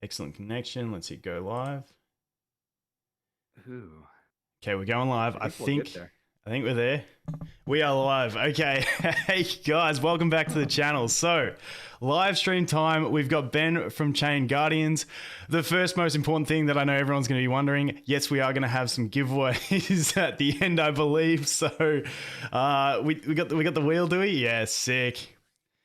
Excellent connection. Let's hit go live. Ooh, Okay, we're going live. I think we'll get there. I think we're there. We are live. Okay. Hey guys, welcome back to the channel. So, live stream time. We've got Ben from Chain Guardians. The first most important thing that I know everyone's going to be wondering, yes, we are going to have some giveaways at the end, I believe. So, we got the wheel, do we? Yeah, sick.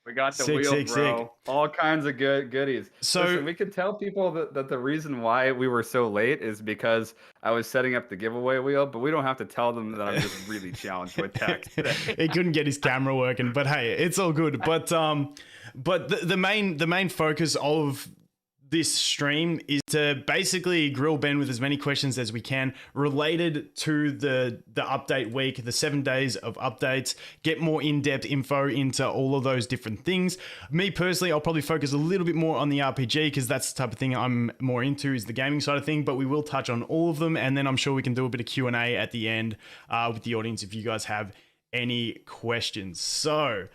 We got the Sick, wheel, sick, bro. sick. All kinds of goodies. So, Listen, we could tell people that the reason why we were so late is because I was setting up the giveaway wheel, but we don't have to tell them that I'm just really challenged with tech today. He couldn't get his camera working, but hey, it's all good. But the main focus of this stream is to basically grill Ben with as many questions as we can related to the update week, the 7 days of updates, get more in-depth info into all of those different things. Me personally, I'll probably focus a little bit more on the RPG because that's the type of thing I'm more into, is the gaming side of thing, but we will touch on all of them, and then I'm sure we can do a bit of Q&A at the end with the audience if you guys have any questions. So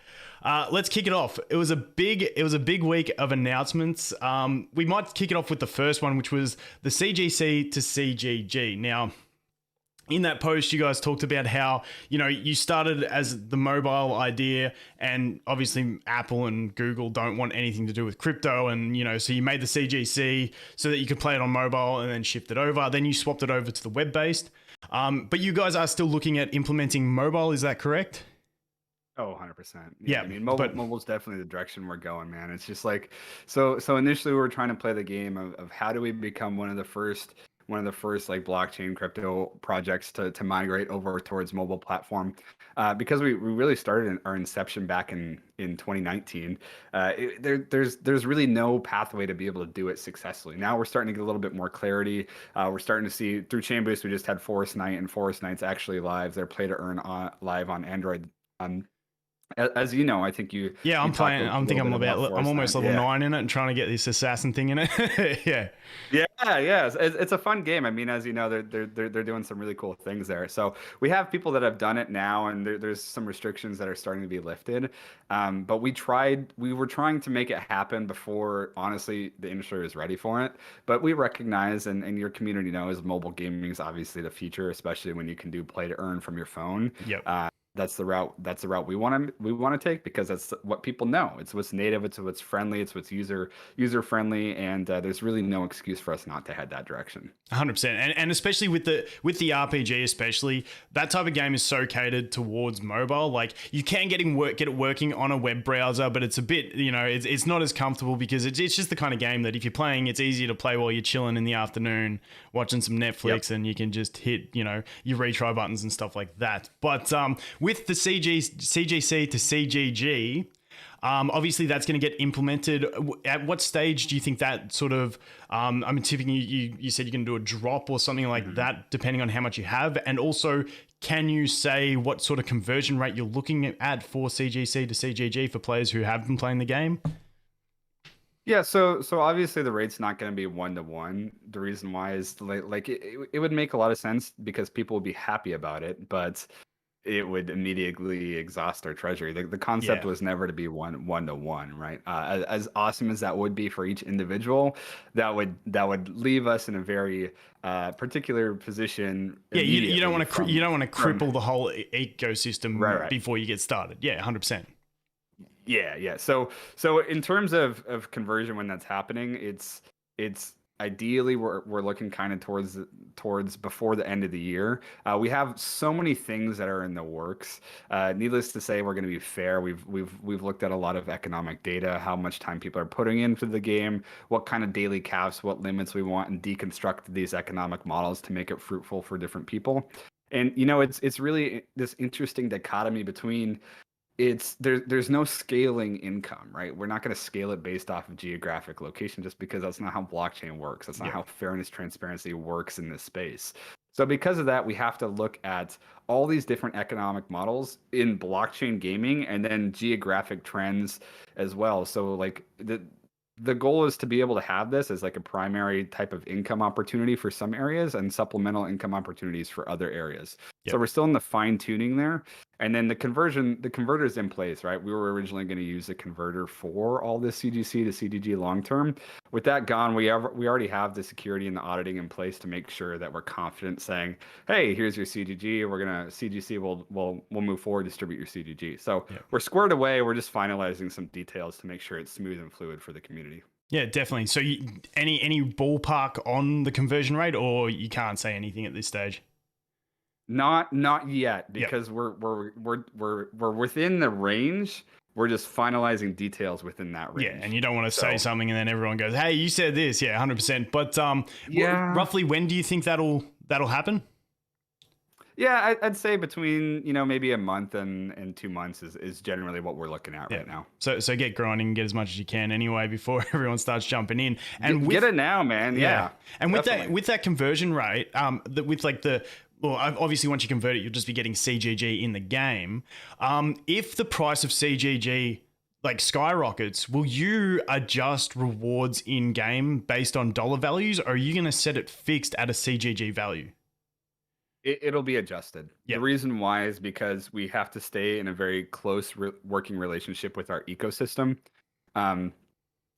let's kick it off. It was a big week of announcements. We might kick it off with the first one, which was the CGC to CGG. Now, in that post, you guys talked about how, you started as the mobile idea, and obviously Apple and Google don't want anything to do with crypto. And, so you made the CGC so that you could play it on mobile and then shift it over. Then you swapped it over to the web-based. But you guys are still looking at implementing mobile. Is that correct? Oh, 100%. Yeah, I mean, mobile's definitely the direction we're going, man. It's just like, so initially we were trying to play the game of how do we become one of the first like blockchain crypto projects to migrate over towards mobile platform, because we really started our inception back in 2019. There's really no pathway to be able to do it successfully. Now we're starting to get a little bit more clarity. We're starting to see through Chain Boost, we just had Forest Night, and Forest Night's actually live. They're play to earn live on Android. As you know, I think you. Yeah, I'm playing. I'm almost level 9 in it and trying to get this assassin thing in it. Yeah. Yeah. It's a fun game. I mean, as you know, they're doing some really cool things there. So we have people that have done it now, and there's some restrictions that are starting to be lifted. But we were trying to make it happen before, honestly, the industry was ready for it. But we recognize, and your community knows, mobile gaming is obviously the future, especially when you can do play to earn from your phone. Yep. That's the route we want to take, because that's what people know. It's what's native, it's what's friendly, it's what's user friendly, and there's really no excuse for us not to head that direction. 100%, and especially with the RPG, especially that type of game is so catered towards mobile. Like, you can get it working on a web browser, but it's a bit, it's not as comfortable, because it's just the kind of game that if you're playing, it's easier to play while you're chilling in the afternoon watching some Netflix. Yep. And you can just hit your retry buttons and stuff like that. But with the CGC to CGG, obviously that's going to get implemented. At what stage do you think that sort of, I'm tipping you said you're going to do a drop or something like that, depending on how much you have? And also, can you say what sort of conversion rate you're looking at for CGC to CGG for players who have been playing the game? Yeah, so obviously the rate's not going to be 1-to-1. The reason why is like it would make a lot of sense because people would be happy about it, but it would immediately exhaust our treasury. The concept was never to be 1-to-1, right? As awesome as that would be for each individual, that would leave us in a very particular position. Yeah, you don't want to cripple the whole ecosystem before you get started. Yeah, 100%. Yeah. So in terms of conversion, when that's happening, it's ideally we're looking kind of towards before the end of the year. We have so many things that are in the works. Needless to say, we're going to be fair. We've looked at a lot of economic data, how much time people are putting into the game, what kind of daily caps, what limits we want, and deconstruct these economic models to make it fruitful for different people. And it's really this interesting dichotomy between there's no scaling income, right? We're not going to scale it based off of geographic location, just because that's not how blockchain works. That's not how fairness, transparency works in this space. So because of that, we have to look at all these different economic models in blockchain gaming, and then geographic trends as well. So like the goal is to be able to have this as like a primary type of income opportunity for some areas and supplemental income opportunities for other areas. So we're still in the fine tuning there. And then the converter's in place, right? We were originally going to use the converter for all this CGC to CGG long term. With that gone, we already have the security and the auditing in place to make sure that we're confident saying, hey, here's your CGG. We're gonna CGC. We'll move forward, distribute your CGG. So Yeah. we're squared away. We're just finalizing some details to make sure it's smooth and fluid for the community. Yeah, definitely. So any ballpark on the conversion rate, or you can't say anything at this stage? Not yet, because we're within the range. We're just finalizing details within that range. Yeah, and you don't want to say something and then everyone goes, "Hey, you said this." Yeah, 100%. But yeah, roughly when do you think that'll happen? Yeah, I'd say between maybe a month and 2 months is generally what we're looking at right now. So get grinding, get as much as you can anyway before everyone starts jumping in. And get it now, man. Yeah. And definitely. with that conversion rate, with like well, obviously once you convert it, you'll just be getting CGG in the game. If the price of CGG like skyrockets, will you adjust rewards in game based on dollar values, or are you going to set it fixed at a CGG value? It'll be adjusted. Yep. The reason why is because we have to stay in a very close working relationship with our ecosystem.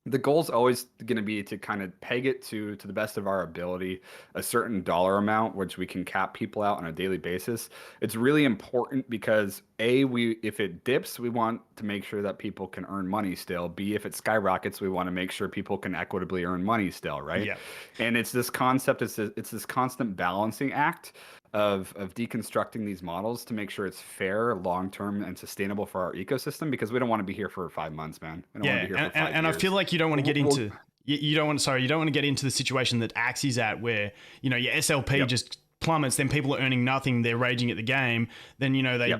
The goal is always going to be to kind of peg it to the best of our ability, a certain dollar amount, which we can cap people out on a daily basis. It's really important because if it dips, we want to make sure that people can earn money still. B, if it skyrockets, we want to make sure people can equitably earn money still, right? Yeah. And it's this concept, it's this constant balancing act of deconstructing these models to make sure it's fair, long-term, and sustainable for our ecosystem, because we don't want to be here for 5 months, man. We don't want to be here for 5 years. And I feel like you don't want to get into you don't want to get into the situation that Axie's at, where your SLP just plummets, then people are earning nothing, they're raging at the game, then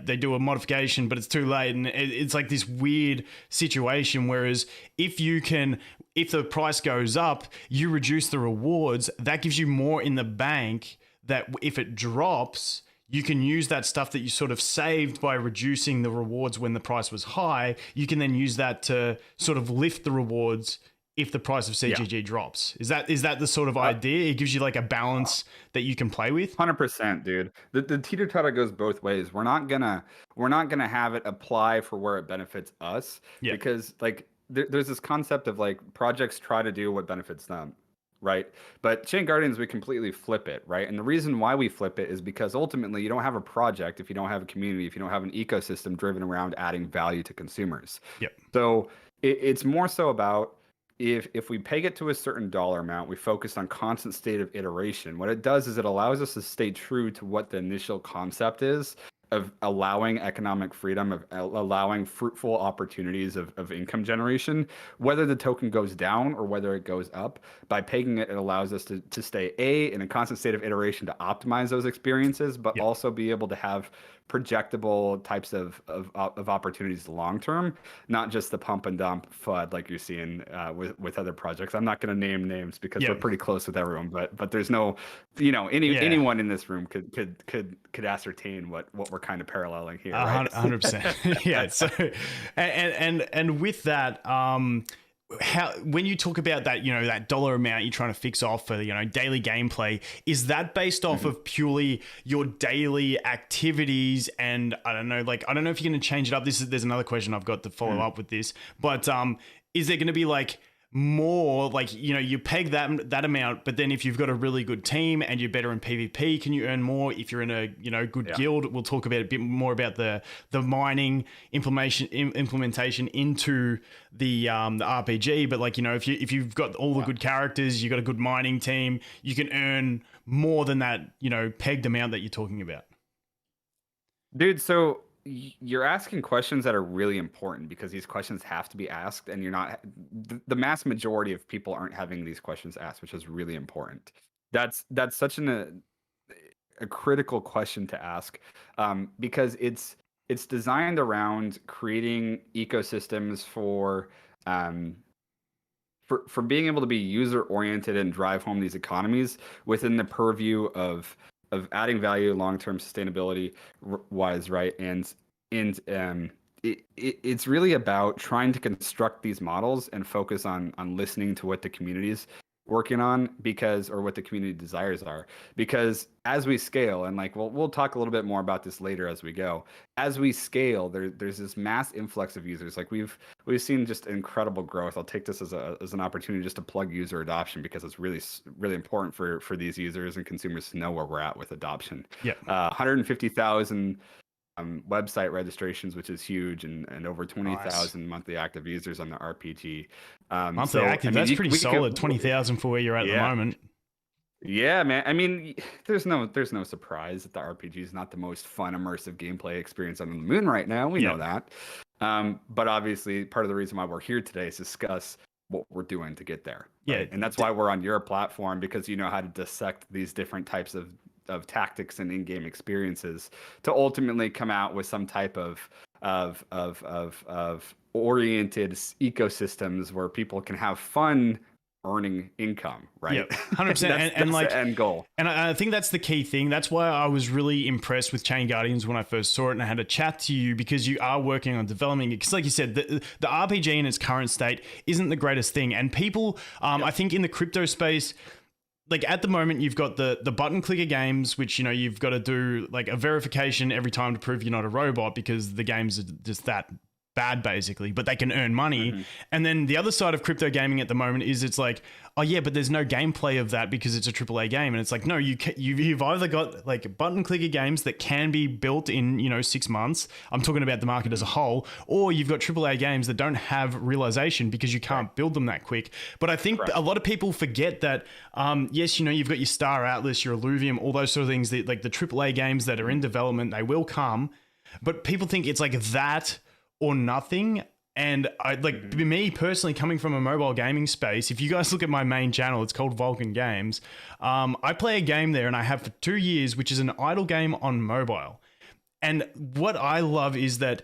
they do a modification but it's too late, and it's like this weird situation. Whereas if the price goes up, you reduce the rewards, that gives you more in the bank, that if it drops, you can use that stuff that you sort of saved by reducing the rewards when the price was high. You can then use that to sort of lift the rewards if the price of CGG drops. Is that the sort of idea? It gives you like a balance that you can play with. 100%, dude. The teeter-totter goes both ways. We're not gonna have it apply for where it benefits us, because like there's this concept of like projects try to do what benefits them. Right. But Chain Guardians, we completely flip it. Right. And the reason why we flip it is because ultimately you don't have a project if you don't have a community, if you don't have an ecosystem driven around adding value to consumers. Yep. So it's more so about if we peg it to a certain dollar amount, we focus on constant state of iteration. What it does is it allows us to stay true to what the initial concept is of allowing economic freedom, of allowing fruitful opportunities of income generation, whether the token goes down or whether it goes up. By pegging it, it allows us to stay in a constant state of iteration to optimize those experiences, but also be able to have projectable types of opportunities long term, not just the pump and dump FUD like you're seeing with other projects. I'm not going to name names because we're pretty close with everyone, but there's no, anyone in this room could ascertain what we're kind of paralleling here. 100%. Yeah. So, and with that, when you talk about that, that dollar amount you're trying to fix off for, daily gameplay, is that based off of purely your daily activities? And I don't know if you're going to change it up. There's another question I've got to follow up with this, but is there going to be like more like, you peg that amount, but then if you've got a really good team and you're better in PvP, can you earn more? If you're in a good guild, we'll talk about a bit more about the mining implementation into the RPG. But like, if you've got all the good characters, you've got a good mining team, you can earn more than that pegged amount that you're talking about. Dude, so you're asking questions that are really important, because these questions have to be asked, and the mass majority of people aren't having these questions asked, which is really important. That's such a critical question to ask, because it's designed around creating ecosystems for being able to be user oriented and drive home these economies within the purview of adding value, long-term sustainability wise, right? And it's really about trying to construct these models and focus on listening to what the communities working on, because, or what the community desires are, because as we scale, and like we'll talk a little bit more about this later as we go, as we scale, there's this mass influx of users. Like we've seen just incredible growth. I'll take this as an opportunity just to plug user adoption, because it's really important for these users and consumers to know where we're at with adoption. Yeah. 150,000 website registrations, which is huge, and over 20,000 Nice. monthly active users on the RPG. Monthly active, that's pretty solid. 20,000 for where you're at the moment. Yeah, man. I mean, there's no surprise that the RPG is not the most fun, immersive gameplay experience on the moon right now. We know that. But obviously, part of the reason why we're here today is to discuss what we're doing to get there. Right? And that's why we're on your platform, because you know how to dissect these different types of tactics and in-game experiences to ultimately come out with some type of oriented ecosystems where people can have fun earning income, right? Yeah, 100%. That's like the end goal. And I think that's the key thing. That's why I was really impressed with Chain Guardians when I first saw it, and I had a chat to you, because you are working on developing it. Because like you said, the RPG in its current state isn't the greatest thing. And people, I think in the crypto space, like at the moment, you've got the button clicker games, which, you know, you've got to do like a verification every time to prove you're not a robot, because the games are just that bad basically, but they can earn money. And then the other side of crypto gaming at the moment is it's like, oh yeah, but there's no gameplay of that because it's a AAA game. And it's like, no, you've either got like button clicker games that can be built in, you know, 6 months. I'm talking about the market as a whole, or you've got AAA games that don't have realization because you can't build them that quick. But I think a lot of people forget that, yes, you know, you've got your Star Atlas, your Illuvium, all those sort of things, that like the AAA games that are in development, they will come, but people think it's like that or nothing. And I like me personally, coming from a mobile gaming space, if you guys look at my main channel, it's called Vulcan Games. I play a game there, and I have for 2 years, which is an idle game on mobile. And what I love is that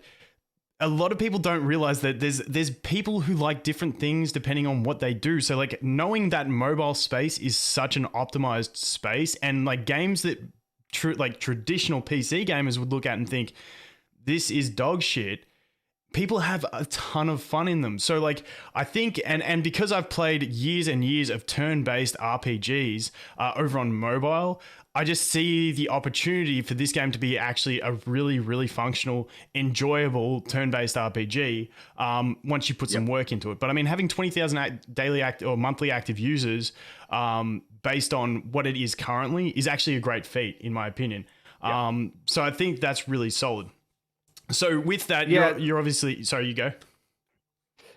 a lot of people don't realize that there's people who like different things depending on what they do. So like knowing that mobile space is such an optimized space, and like games that like traditional PC gamers would look at and think, this is dog shit, people have a ton of fun in them. So like, I think, and because I've played years and years of turn-based RPGs over on mobile, I just see the opportunity for this game to be actually a really, really functional, enjoyable turn-based RPG once you put some work into it. But I mean, having 20,000 daily or monthly active users based on what it is currently is actually a great feat, in my opinion. So I think that's really solid. So with that, you're obviously, sorry, you go.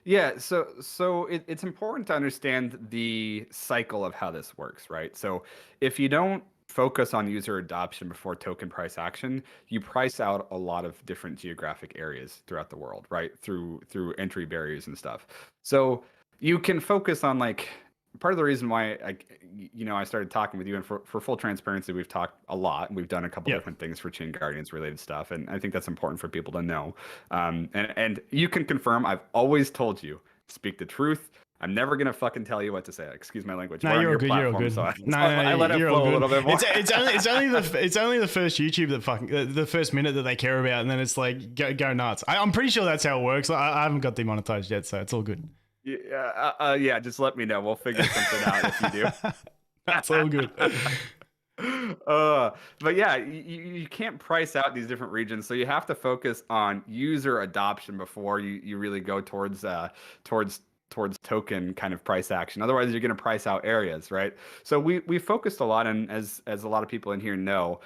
Yeah, so it's important to understand the cycle of how this works, right? So if you don't focus on user adoption before token price action, you price out a lot of different geographic areas throughout the world, right? Through entry barriers and stuff. So you can focus on like, part of the reason why I started talking with you, and for full transparency, we've talked a lot, and we've done a couple different things for Chain Guardians related stuff, and I think that's important for people to know. And you can confirm, I've always told you, speak the truth. I'm never gonna fucking tell you what to say. Excuse my language. No, you're good. You're good. So I let it flow a little bit more. It's only the first YouTube that fucking the first minute that they care about, and then it's like go nuts. I'm pretty sure that's how it works. I haven't got demonetized yet, so it's all good. Yeah, just let me know. We'll figure something out if you do. That's all good. But yeah, you can't price out these different regions, so you have to focus on user adoption before you really go towards token kind of price action. Otherwise, you're going to price out areas, right? So we focused a lot, and as a lot of people in here know,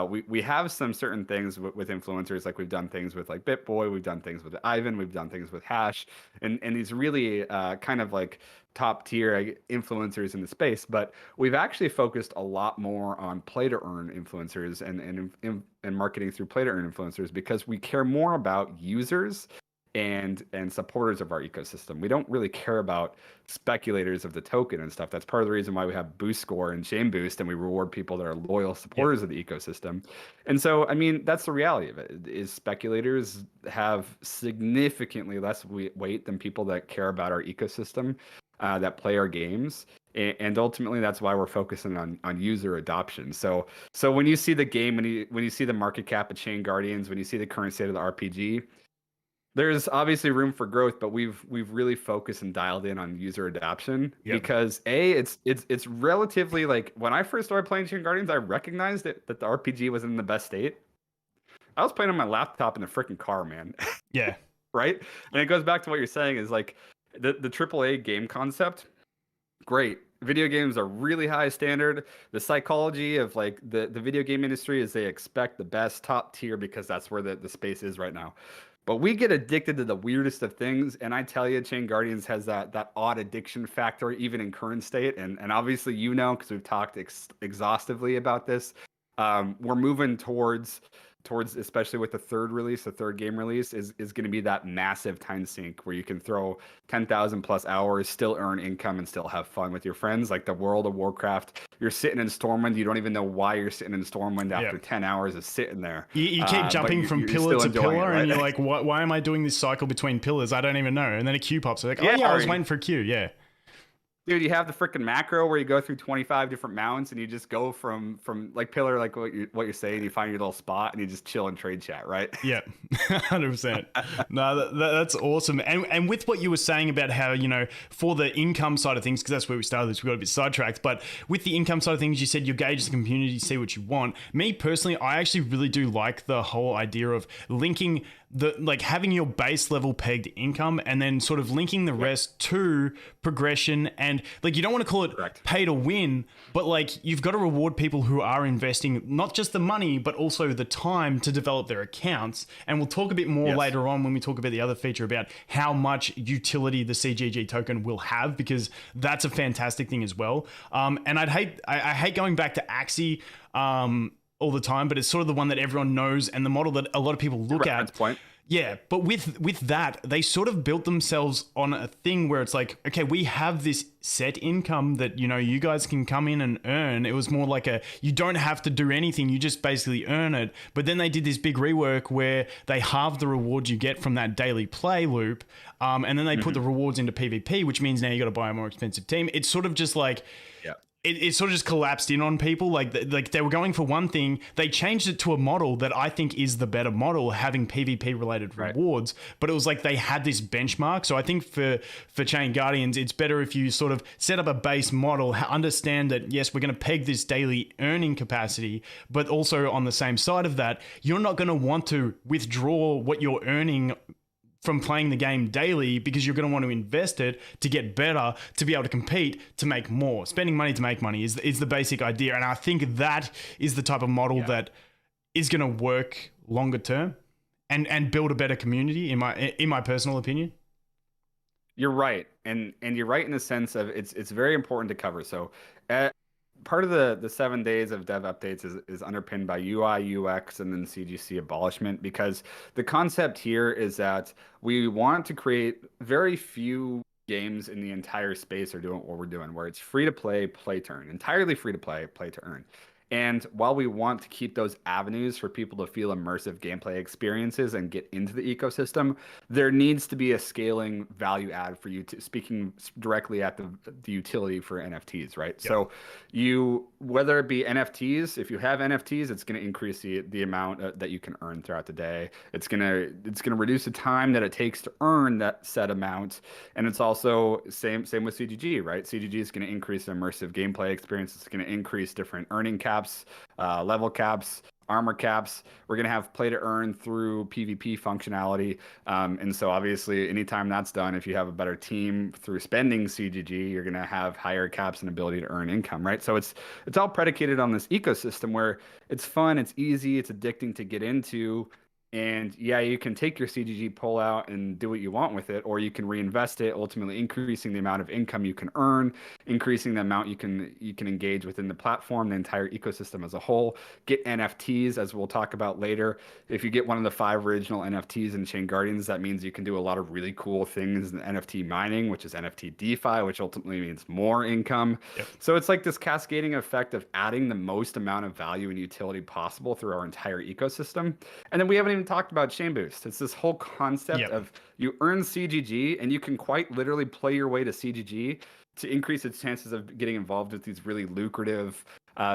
we have some certain things with influencers. Like we've done things with like BitBoy, we've done things with Ivan, we've done things with Hash, and these really kind of like top tier influencers in the space. But we've actually focused a lot more on play to earn influencers and marketing through play to earn influencers, because we care more about users and supporters of our ecosystem. We don't really care about speculators of the token and stuff. That's part of the reason why we have Boost Score and Shame Boost, and we reward people that are loyal supporters of the ecosystem. And so, I mean, that's the reality of it, is speculators have significantly less weight than people that care about our ecosystem, that play our games. And ultimately, that's why we're focusing on user adoption. So when you see the game, when you see the market cap of Chain Guardians, when you see the current state of the RPG, There's obviously room for growth, but we've really focused and dialed in on user adoption Yep. because it's relatively like when I first started playing Chain Guardians, I recognized that the RPG was in the best state. I was playing on my laptop in the freaking car, man. Yeah. Right? And it goes back to what you're saying is like the AAA game concept. Great. Video games are really high standard. The psychology of like the video game industry is they expect the best top tier because that's where the space is right now. But we get addicted to the weirdest of things. And I tell you, Chain Guardians has that odd addiction factor, even in current state. And obviously, because we've talked exhaustively about this, we're moving towards especially with the third game release is going to be that massive time sink where you can throw 10,000 plus hours, still earn income and still have fun with your friends. Like the World of Warcraft, you're sitting in Stormwind, you don't even know why you're sitting in Stormwind after 10 hours of sitting there. You keep jumping from pillar to pillar, right? And you're like, why am I doing this cycle between pillars? I don't even know. And then a queue pops. Like, I was waiting for a queue. Yeah. Dude, you have the freaking macro where you go through 25 different mounts and you just go from like pillar, like what you're saying, you find your little spot and you just chill and trade chat, right? Yeah, 100%. No, that's awesome. And with what you were saying about how, for the income side of things, because that's where we started this, we got a bit sidetracked, but with the income side of things, you said you gauge the community, see what you want. Me personally, I actually really do like the whole idea of linking having your base level pegged income and then sort of linking the rest to progression. And like, you don't want to call it pay to win, but like you've got to reward people who are investing not just the money, but also the time to develop their accounts. And we'll talk a bit more later on when we talk about the other feature about how much utility the CGG token will have, because that's a fantastic thing as well. And I hate going back to Axie, all the time, but it's sort of the one that everyone knows and the model that a lot of people look at. Point. Yeah, but with that, they sort of built themselves on a thing where it's like, okay, we have this set income that, you guys can come in and earn. It was more like you don't have to do anything, you just basically earn it. But then they did this big rework where they halved the rewards you get from that daily play loop. And then they put the rewards into PvP, which means now you got to buy a more expensive team. It's sort of just like... It sort of just collapsed in on people. Like they were going for one thing. They changed it to a model that I think is the better model, having PvP related rewards. But it was like they had this benchmark. So I think for Chain Guardians, it's better if you sort of set up a base model, understand that, yes, we're going to peg this daily earning capacity, but also on the same side of that, you're not going to want to withdraw what you're earning from playing the game daily, because you're going to want to invest it to get better, to be able to compete, to make more. Spending money to make money is the basic idea. And I think that is the type of model that is going to work longer term and build a better community, in my personal opinion. You're right. And you're right in the sense of it's very important to cover. So part of the 7 days of dev updates is underpinned by UI, UX, and then CGC abolishment, because the concept here is that we want to create very few games in the entire space are doing what we're doing, where it's free to play, play to earn, entirely free to play, play to earn. And while we want to keep those avenues for people to feel immersive gameplay experiences and get into the ecosystem, there needs to be a scaling value add for you, speaking directly at the utility for NFTs, right? Yep. So whether it be NFTs, if you have NFTs, it's going to increase the amount that you can earn throughout the day. It's going to reduce the time that it takes to earn that set amount. And it's also same with CGG, right? CGG is going to increase the immersive gameplay experience. It's going to increase different earning caps, level caps, armor caps. We're going to have play to earn through PvP functionality. And so obviously anytime that's done, if you have a better team through spending CGG, you're going to have higher caps and ability to earn income, right? So it's all predicated on this ecosystem where it's fun, it's easy, it's addicting to get into. And yeah, you can take your CGG pull out and do what you want with it, or you can reinvest it, ultimately increasing the amount of income you can earn, increasing the amount you can engage within the platform, the entire ecosystem as a whole. Get NFTs, as we'll talk about later. If you get one of the 5 original NFTs in Chain Guardians, that means you can do a lot of really cool things in NFT mining, which is NFT DeFi, which ultimately means more income. Yep. So it's like this cascading effect of adding the most amount of value and utility possible through our entire ecosystem. And then we haven't even talked about Chain Boost. It's this whole concept of you earn CGG and you can quite literally play your way to CGG to increase its chances of getting involved with these really lucrative,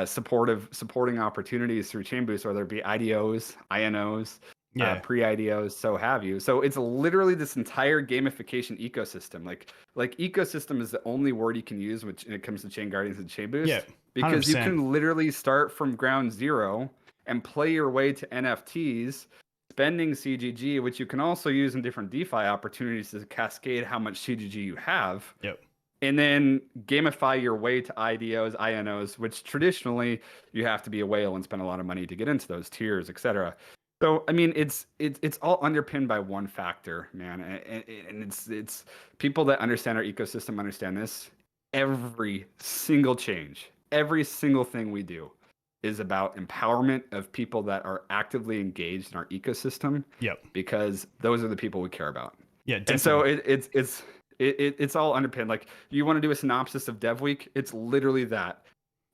supporting opportunities through Chain Boost, whether it be IDOs, INOs, Yeah. pre-IDOs, so have you. So it's literally this entire gamification ecosystem. Like ecosystem is the only word you can use when it comes to Chain Guardians and Chain Boost, Yeah. because you 100%. can literally start from ground zero and play your way to NFTs, spending CGG, which you can also use in different DeFi opportunities to cascade how much CGG you have. Yep. And then gamify your way to IDOs, INOs, which traditionally you have to be a whale and spend a lot of money to get into those tiers, etc. So I mean, it's all underpinned by one factor, man, and it's people that understand our ecosystem understand this. Every single change, every single thing we do, is about empowerment of people that are actively engaged in our ecosystem. Yep. Because those are the people we care about. Yeah, definitely. And so it's all underpinned. Like, you want to do a synopsis of Dev Week? It's literally that,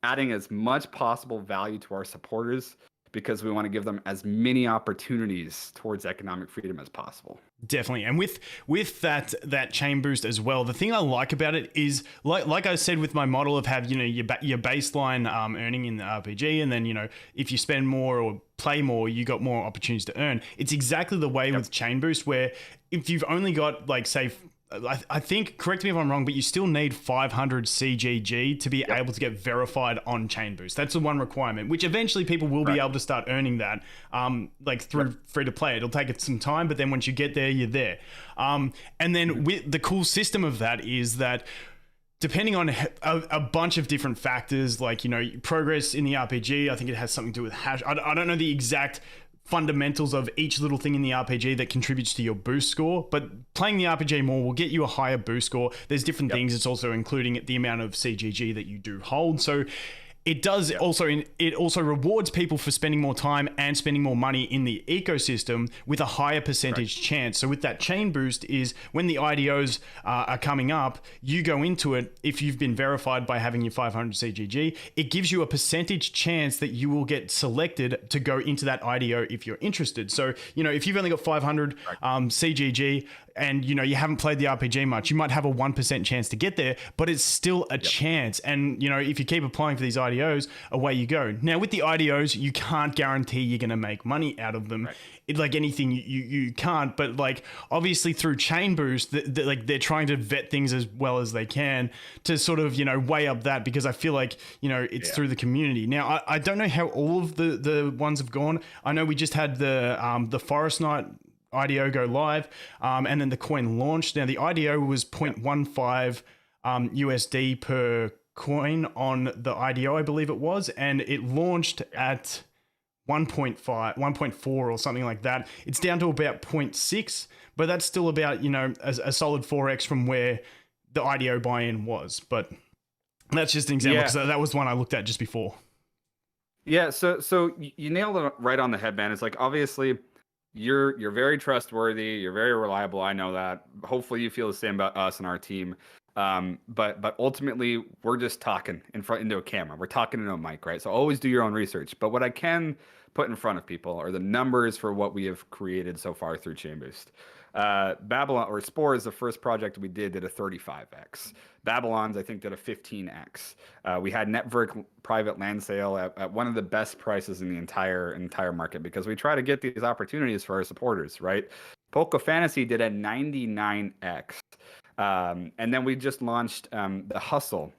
adding as much possible value to our supporters, because we want to give them as many opportunities towards economic freedom as possible. Definitely. And with that chain boost as well, the thing I like about it is, like I said with my model of have, your baseline earning in the RPG, and then, if you spend more or play more, you got more opportunities to earn. It's exactly the way with chain boost, where if you've only got, like, say, I think, correct me if I'm wrong, but you still need 500 CGG to be able to get verified on Chain Boost. That's the one requirement, which eventually people will be able to start earning that, like through free to play. It'll take it some time, but then once you get there, you're there. And then with the cool system of that is that, depending on a bunch of different factors, like, progress in the RPG, I think it has something to do with hash. I don't know the exact fundamentals of each little thing in the RPG that contributes to your boost score, but playing the RPG more will get you a higher boost score. There's different things. It's also including the amount of CGG that you do hold. So it does it also rewards people for spending more time and spending more money in the ecosystem with a higher percentage chance. So with that chain boost is, when the IDOs are coming up, you go into it, if you've been verified by having your 500 CGG, it gives you a percentage chance that you will get selected to go into that IDO if you're interested. So, if you've only got 500 CGG, and you haven't played the RPG much, you might have a 1% chance to get there, but it's still a chance. And if you keep applying for these IDOs, away you go. Now with the IDOs, you can't guarantee you're going to make money out of them. It's like anything, you can't. But, like, obviously through Chain Boost, they're trying to vet things as well as they can to sort of weigh up that, because I feel like it's through the community. Now I don't know how all of the ones have gone. I know we just had the Forest Knight IDO go live, and then the coin launched. Now the IDO was 0.15 USD per coin on the IDO, I believe it was, and it launched at 1.4 or something like that. It's down to about 0.6, but that's still about a solid 4x from where the IDO buy-in was. But that's just an example, because that was the one I looked at just before. Yeah, so you nailed it right on the head, man. It's like, obviously, you're very trustworthy, you're very reliable. I know that. Hopefully you feel the same about us and our team. But ultimately, we're just talking into a camera. We're talking into a mic, right? So always do your own research. But what I can put in front of people are the numbers for what we have created so far through Chain Boost. Babylon, or Spore, is the first project we did a 35x. Babylon's, I think, did a 15x. We had Network private land sale at one of the best prices in the entire market, because we try to get these opportunities for our supporters, right? Polka Fantasy did a 99x. And then we just launched the Hustle.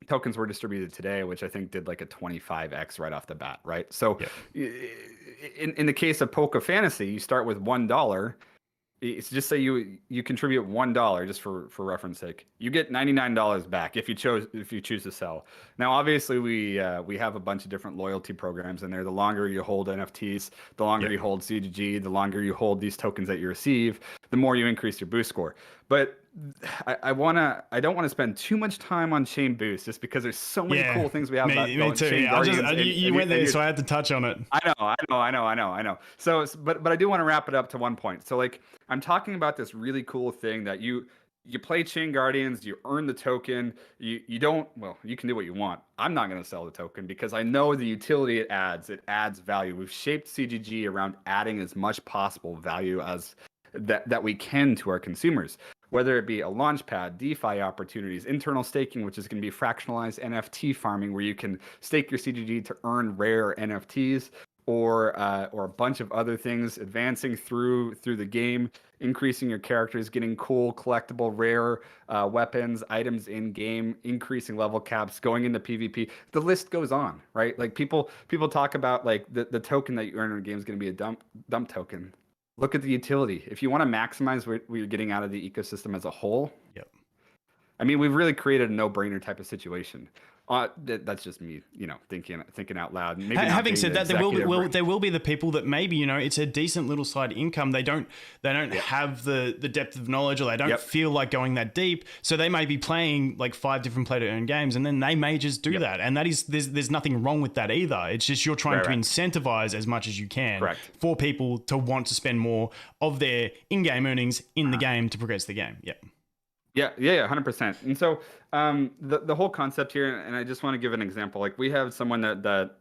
Tokens were distributed today, which I think did like a 25x right off the bat, right? So in the case of Polka Fantasy, you start with $1. It's just say you contribute $1, just for reference sake. You get $99 back if you choose to sell. Now, obviously, we have a bunch of different loyalty programs in there. The longer you hold NFTs, the longer you hold CGG, the longer you hold these tokens that you receive, the more you increase your boost score. But I don't want to spend too much time on Chain Boost, just because there's so many cool things we have about me too. Chain Guardians. You went there, so I had to touch on it. I know. So, but I do want to wrap it up to one point. So, like, I'm talking about this really cool thing that you play Chain Guardians, you earn the token. You don't, well, you can do what you want. I'm not going to sell the token, because I know the utility it adds value. We've shaped CGG around adding as much possible value as that we can to our consumers, whether it be a launchpad, DeFi opportunities, internal staking, which is going to be fractionalized NFT farming, where you can stake your CGG to earn rare NFTs, or a bunch of other things, advancing through the game, increasing your characters, getting cool, collectible, rare weapons, items in game, increasing level caps, going into PvP. The list goes on, right? Like people talk about like the token that you earn in a game is going to be a dump token. Look at the utility. If you want to maximize what you're getting out of the ecosystem as a whole, Yep. I mean, we've really created a no-brainer type of situation. That's just me, thinking out loud. Maybe Having said that, there will be the people that maybe, it's a decent little side income. They don't have the depth of knowledge, or they don't feel like going that deep. So they may be playing like 5 different play to earn games, and then they may just do that. And that is there's nothing wrong with that either. It's just you're trying to incentivize as much as you can for people to want to spend more of their in-game earnings in the game to progress the game. Yeah. Yeah, 100%. And so the whole concept here, and I just want to give an example. Like we have someone that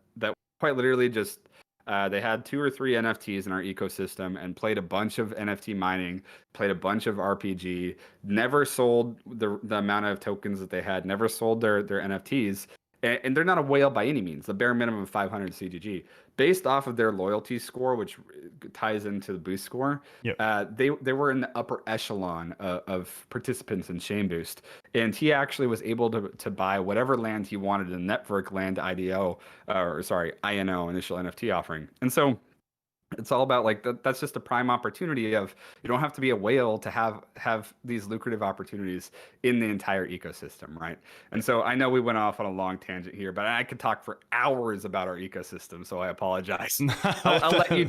quite literally just they had 2 or 3 NFTs in our ecosystem and played a bunch of NFT mining, played a bunch of RPG, never sold the amount of tokens that they had, never sold their NFTs. And they're not a whale by any means, the bare minimum of 500 CGG. Based off of their loyalty score, which ties into the boost score, they were in the upper echelon of participants in Chain Boost. And he actually was able to buy whatever land he wanted in Network Land INO, initial NFT offering. And so it's all about like that's just a prime opportunity of you don't have to be a whale to have these lucrative opportunities in the entire ecosystem, right? And so I know we went off on a long tangent here, but I could talk for hours about our ecosystem, so I apologize. I'll let you.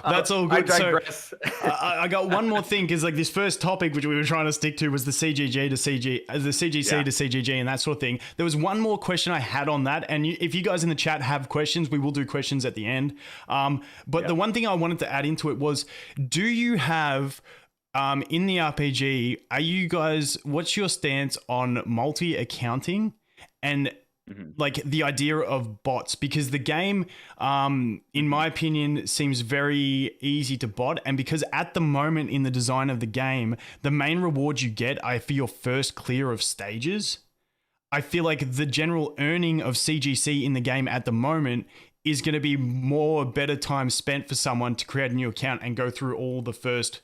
That's all good. I digress. So I got one more thing, because like this first topic which we were trying to stick to was the CGC to CGG and that sort of thing. There was one more question I had on that, and if you guys in the chat have questions, we will do questions at the end. But the one thing I wanted to add into it was, do you have in the RPG, are you guys, what's your stance on multi-accounting and like the idea of bots? Because the game, in my opinion, seems very easy to bot. And because at the moment in the design of the game, the main rewards you get are for your first clear of stages. I feel like the general earning of CGC in the game at the moment is going to be better time spent for someone to create a new account and go through all the first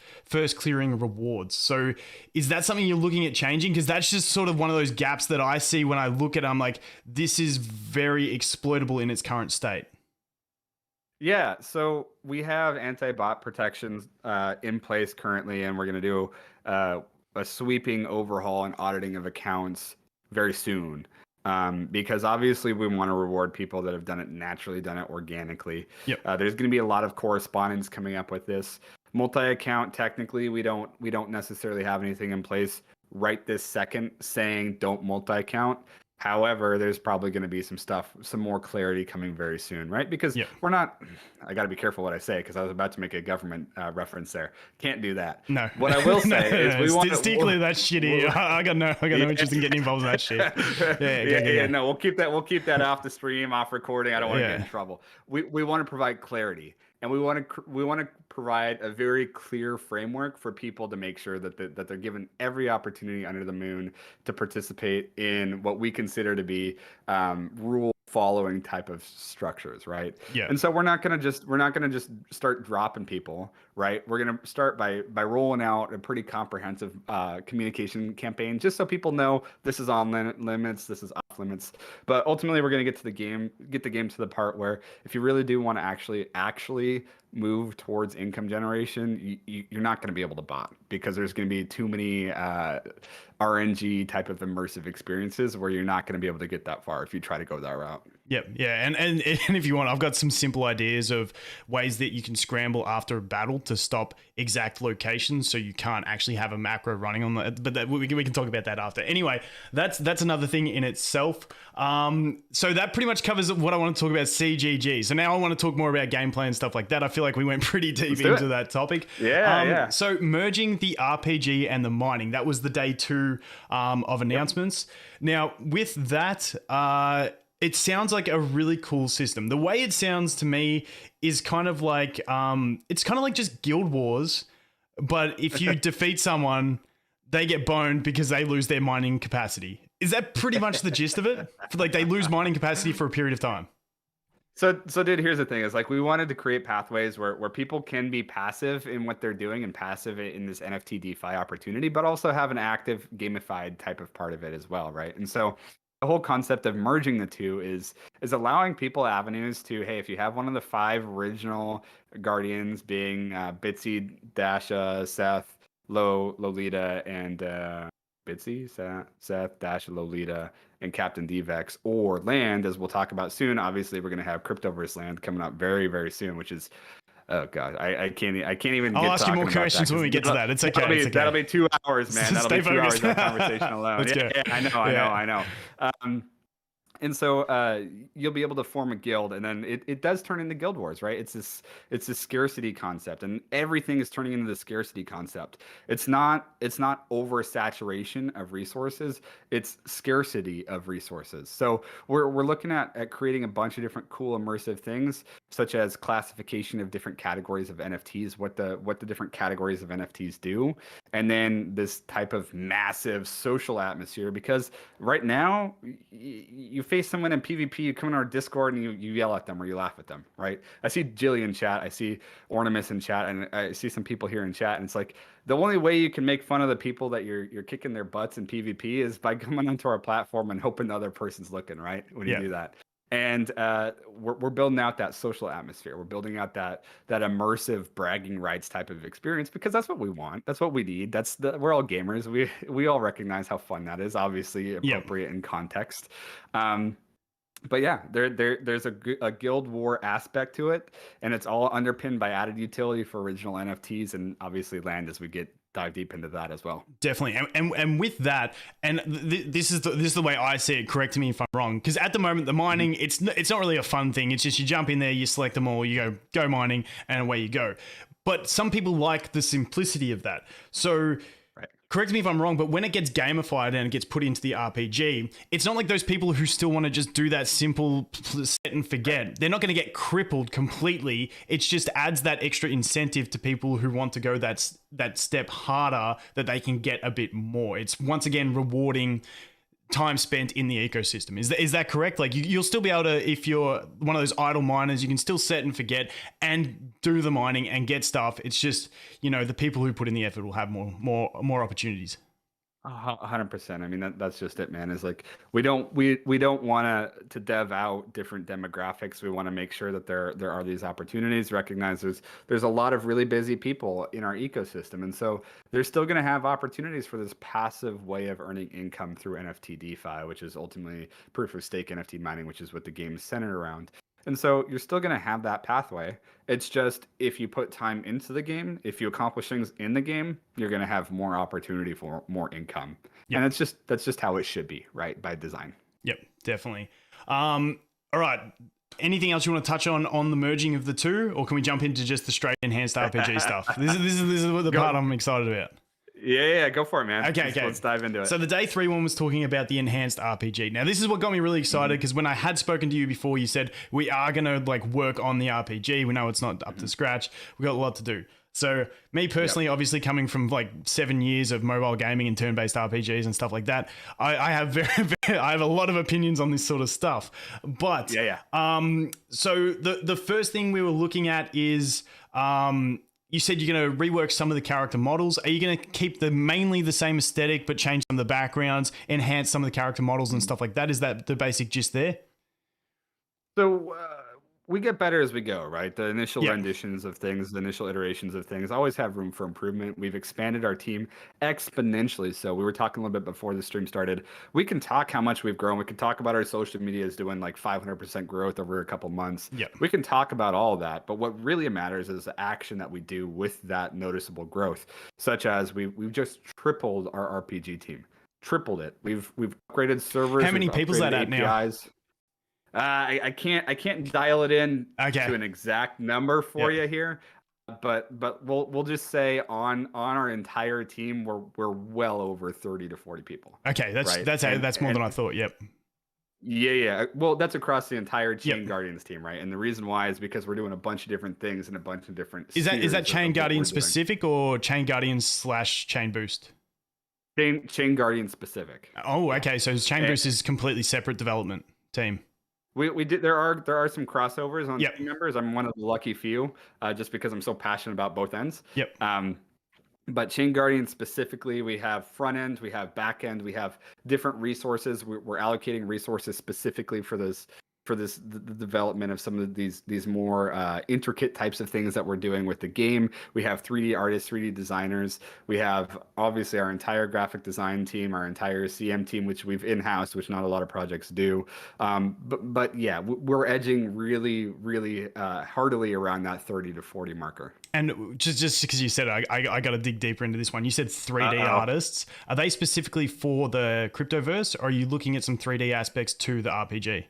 clearing rewards. So is that something you're looking at changing? Because that's just sort of one of those gaps that I see when I look at it. I'm like, this is very exploitable in its current state. Yeah, so we have anti-bot protections in place currently, and we're going to do a sweeping overhaul and auditing of accounts very soon. Because obviously we want to reward people that have done it naturally, done it organically. There's going to be a lot of correspondence coming up with this. Multi-account, technically, we don't necessarily have anything in place right this second saying don't multi-account. However, there's probably going to be some more clarity coming very soon, right? Because we're not, I got to be careful what I say, because I was about to make a government reference there. Can't do that. No. What I will say is we want to... Stickly, that's shitty. I got no interest in getting involved in that shit. No, we'll keep that off the stream, off recording. I don't want to get in trouble. We want to provide clarity. And we want to provide a very clear framework for people to make sure that they're given every opportunity under the moon to participate in what we consider to be rule following type of structures, right? And so we're not gonna just start dropping people, right? We're gonna start by rolling out a pretty comprehensive communication campaign, just so people know this is on limits, this is off limits. But ultimately, we're gonna get the game to the part where if you really do want to actually move towards income generation, you're not going to be able to bot, because there's going to be too many RNG type of immersive experiences where you're not going to be able to get that far if you try to go that route. And if you want, I've got some simple ideas of ways that you can scramble after a battle to stop exact locations, so you can't actually have a macro running on the. But we can talk about that after. Anyway, that's another thing in itself. So that pretty much covers what I want to talk about CGG. So now I want to talk more about gameplay and stuff like that. I feel like we went pretty deep into that topic. So merging the RPG and the mining, that was the day 2 of announcements. Now with that, it sounds like a really cool system. The way it sounds to me is kind of like, it's kind of like just Guild Wars, but if you defeat someone, they get boned because they lose their mining capacity. Is that pretty much the gist of it? Like they lose mining capacity for a period of time? So dude, here's the thing: is like we wanted to create pathways where people can be passive in what they're doing and passive in this NFT DeFi opportunity, but also have an active gamified type of part of it as well, right? And so the whole concept of merging the two is allowing people avenues to, hey, if you have one of the 5 original guardians, being Bitsy, Dasha, Seth, Lolita, and Bitsy, Seth, Dasha, Lolita, and Captain Dvex, or land, as we'll talk about soon. Obviously, we're going to have Cryptoverse land coming up very, very soon, which is, oh god, I can't even. I'll get ask you more talking about questions that, when we get to that. It's okay. That'll be 2 hours, man. That'll Stay be 2 hours focused. that conversation alone. Let's go. Yeah, I know. And so you'll be able to form a guild, and then it does turn into guild wars, right? It's this scarcity concept, and everything is turning into the scarcity concept. It's not oversaturation of resources, it's scarcity of resources. So we're looking at creating a bunch of different cool immersive things, such as classification of different categories of NFTs, what the different categories of NFTs do, and then this type of massive social atmosphere. Because right now, you face someone in PvP, you come in our Discord and you yell at them or you laugh at them, right? I see Jilly in chat, I see Ornamus in chat, and I see some people here in chat, and it's like the only way you can make fun of the people that you're kicking their butts in PvP is by coming onto our platform and hoping the other person's looking, right? When you do that. And we're building out that social atmosphere. We're building out that immersive bragging rights type of experience, because that's what we want. That's what we need. We're all gamers. We all recognize how fun that is. Obviously appropriate in context. But yeah, there's a guild war aspect to it, and it's all underpinned by added utility for original NFTs and obviously land, as we dive deep into that as well. Definitely. And with that, and this is the way I see it, correct me if I'm wrong, because at the moment the mining, it's not really a fun thing. It's just you jump in there, you select them all, you go mining, and away you go. But some people like the simplicity of that. So correct me if I'm wrong, but when it gets gamified and it gets put into the RPG, it's not like those people who still want to just do that simple set and forget. They're not going to get crippled completely. It just adds that extra incentive to people who want to go that step harder, that they can get a bit more. It's once again rewarding time spent in the ecosystem. Is that correct? Like you'll still be able to, if you're one of those idle miners, you can still set and forget and do the mining and get stuff. It's just, the people who put in the effort will have more opportunities. 100%. I mean, that's just it, man. Is like we don't want to dev out different demographics. We want to make sure that there are these opportunities. Recognize there's a lot of really busy people in our ecosystem, and so they're still going to have opportunities for this passive way of earning income through NFT DeFi, which is ultimately proof of stake NFT mining, which is what the game is centered around. And so you're still going to have that pathway. It's just, if you put time into the game, if you accomplish things in the game, you're going to have more opportunity for more income. Yep. And that's just how it should be, right? By design. Yep, definitely. All right. Anything else you want to touch on the merging of the two, or can we jump into just the straight enhanced RPG stuff? This is the part I'm excited about. Yeah, go for it, man. Okay. Let's dive into it. So the day 3 one was talking about the enhanced RPG. Now, this is what got me really excited, because when I had spoken to you before, you said, we are going to work on the RPG. We know it's not up to scratch. We got a lot to do. So me personally, obviously coming from 7 years of mobile gaming and turn-based RPGs and stuff like that, I have I have a lot of opinions on this sort of stuff. But so the first thing we were looking at is you said you're going to rework some of the character models. Are you going to keep mainly the same aesthetic, but change some of the backgrounds, enhance some of the character models and stuff like that? Is that the basic gist there? So we get better as we go, right? The initial renditions of things, the initial iterations of things always have room for improvement. We've expanded our team exponentially. So we were talking a little bit before the stream started. We can talk how much we've grown. We can talk about our social media is doing 500% growth over a couple months. We can talk about all of that. But what really matters is the action that we do with that noticeable growth, such as we've just tripled our RPG team. Tripled it. We've upgraded servers. How many people's that at now? I can't dial it in to an exact number for you here, but we'll just say on our entire team we're well over 30 to 40 people. Okay, that's more than I thought. Yep. Yeah. Well, that's across the entire Chain Guardians team, right? And the reason why is because we're doing a bunch of different things in a bunch of different. Is that Chain Guardians specific or Chain Guardians / Chain Boost? Chain Guardians specific. Oh, okay. So Chain Boost is completely separate development team. We did. There are some crossovers on Yep. team members. I'm one of the lucky few, just because I'm so passionate about both ends. Yep. But Chain Guardians specifically, we have front end, we have back end, we have different resources. We're allocating resources specifically for the development of some of these more intricate types of things that we're doing with the game. We have 3D artists, 3D designers. We have obviously our entire graphic design team, our entire CM team, which we've in-house, which not a lot of projects do. But yeah, we're edging really heartily around that 30 to 40 marker. And just because you said it, I got to dig deeper into this one. You said 3D artists. Are they specifically for the Cryptoverse, or are you looking at some 3D aspects to the RPG?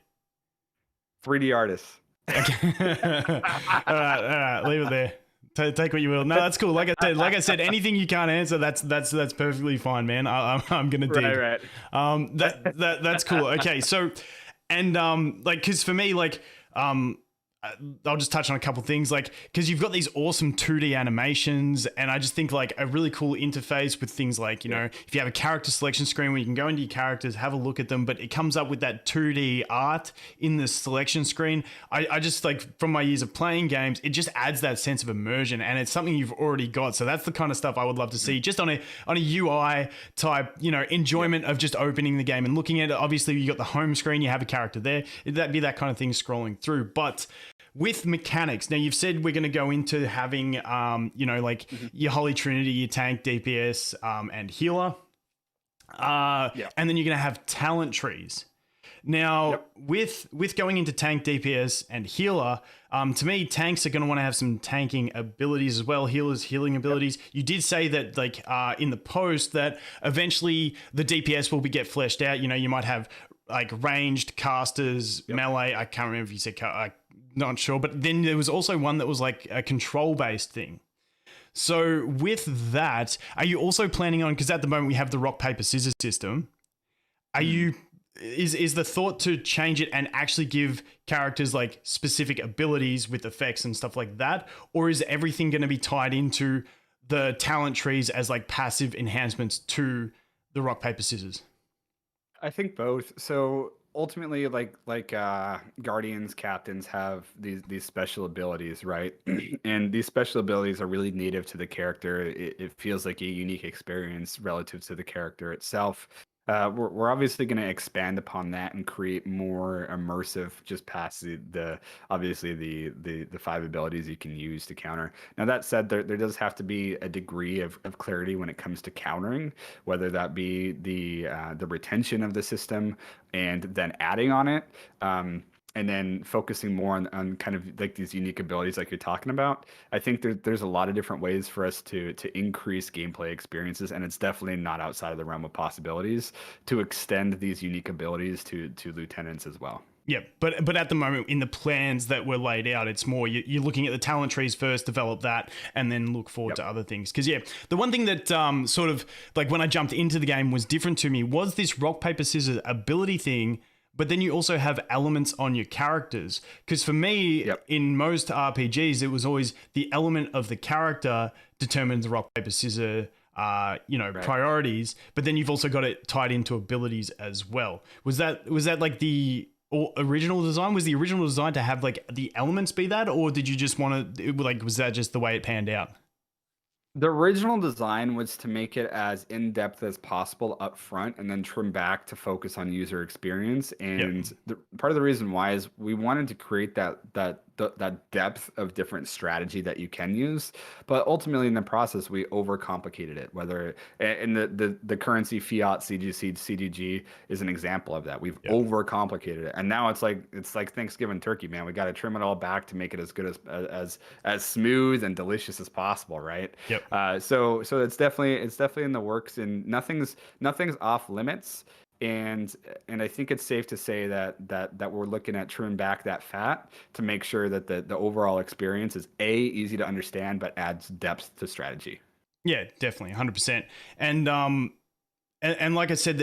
3D artists. Okay. all right, leave it there. Take what you will. No, that's cool. Like I said, anything you can't answer, that's perfectly fine, man. I'm gonna dig. Right. That's cool. Okay, so, and like, because for me, like, I'll just touch on a couple things, like, because you've got these awesome 2D animations, and I just think like a really cool interface with things like, you know, if you have a character selection screen where you can go into your characters, have a look at them, but it comes up with that 2D art in the selection screen. I just, like, from my years of playing games, it just adds that sense of immersion, and it's something you've already got. So that's the kind of stuff I would love to see just on a UI type, you know, enjoyment of just opening the game and looking at it. Obviously you got the home screen, you have a character there. That'd be that kind of thing scrolling through. But with mechanics, now you've said we're going to go into having, you know, like your Holy Trinity, your tank, DPS, and healer. And then you're going to have talent trees. Now, with going into tank, DPS, and healer, to me, tanks are going to want to have some tanking abilities as well, healers, healing abilities. You did say that, like, in the post, that eventually the DPS will get fleshed out. You know, you might have, like, ranged, casters, melee. I can't remember if you said not sure, but then there was also one that was like a control-based thing. So with that, are you also planning on, because at the moment we have the rock, paper, scissors system, are you, is the thought to change it and actually give characters like specific abilities with effects and stuff like that? Or is everything going to be tied into the talent trees as like passive enhancements to the rock, paper, scissors? I think both. So ultimately, like guardians, captains have these special abilities, right? And these special abilities are really native to the character. It feels like a unique experience relative to the character itself. We're obviously going to expand upon that and create more immersive, just past the obviously the 5 abilities you can use to counter. Now that said, there does have to be a degree of clarity when it comes to countering, whether that be the retention of the system and then adding on it. And then focusing more on kind of like these unique abilities like you're talking about. I think there's a lot of different ways for us to increase gameplay experiences, and it's definitely not outside of the realm of possibilities to extend these unique abilities to lieutenants as well. Yeah, but at the moment, in the plans that were laid out, it's more you're looking at the talent trees first, develop that, and then look forward to other things. Because, yeah, the one thing that sort of, like, when I jumped into the game was different to me was this rock, paper, scissors ability thing. But then you also have elements on your characters. Because for me, in most RPGs, it was always the element of the character determines the rock, paper, scissors, priorities. But then you've also got it tied into abilities as well. Was that like the original design? Was the original design to have like the elements be that, or did you just want to, like, was that just the way it panned out? The original design was to make it as in-depth as possible up front and then trim back to focus on user experience. And part of the reason why is we wanted to create that depth of different strategy that you can use. But ultimately in the process, we overcomplicated it, whether in the currency fiat CGG is an example of that. We've overcomplicated it. And now it's like Thanksgiving turkey, man. We got to trim it all back to make it as good as smooth and delicious as possible, right? So it's definitely in the works, and nothing's off limits. And I think it's safe to say that we're looking at trimming back that fat to make sure that the overall experience is easy to understand, but adds depth to strategy. Yeah, definitely, 100%. And like I said,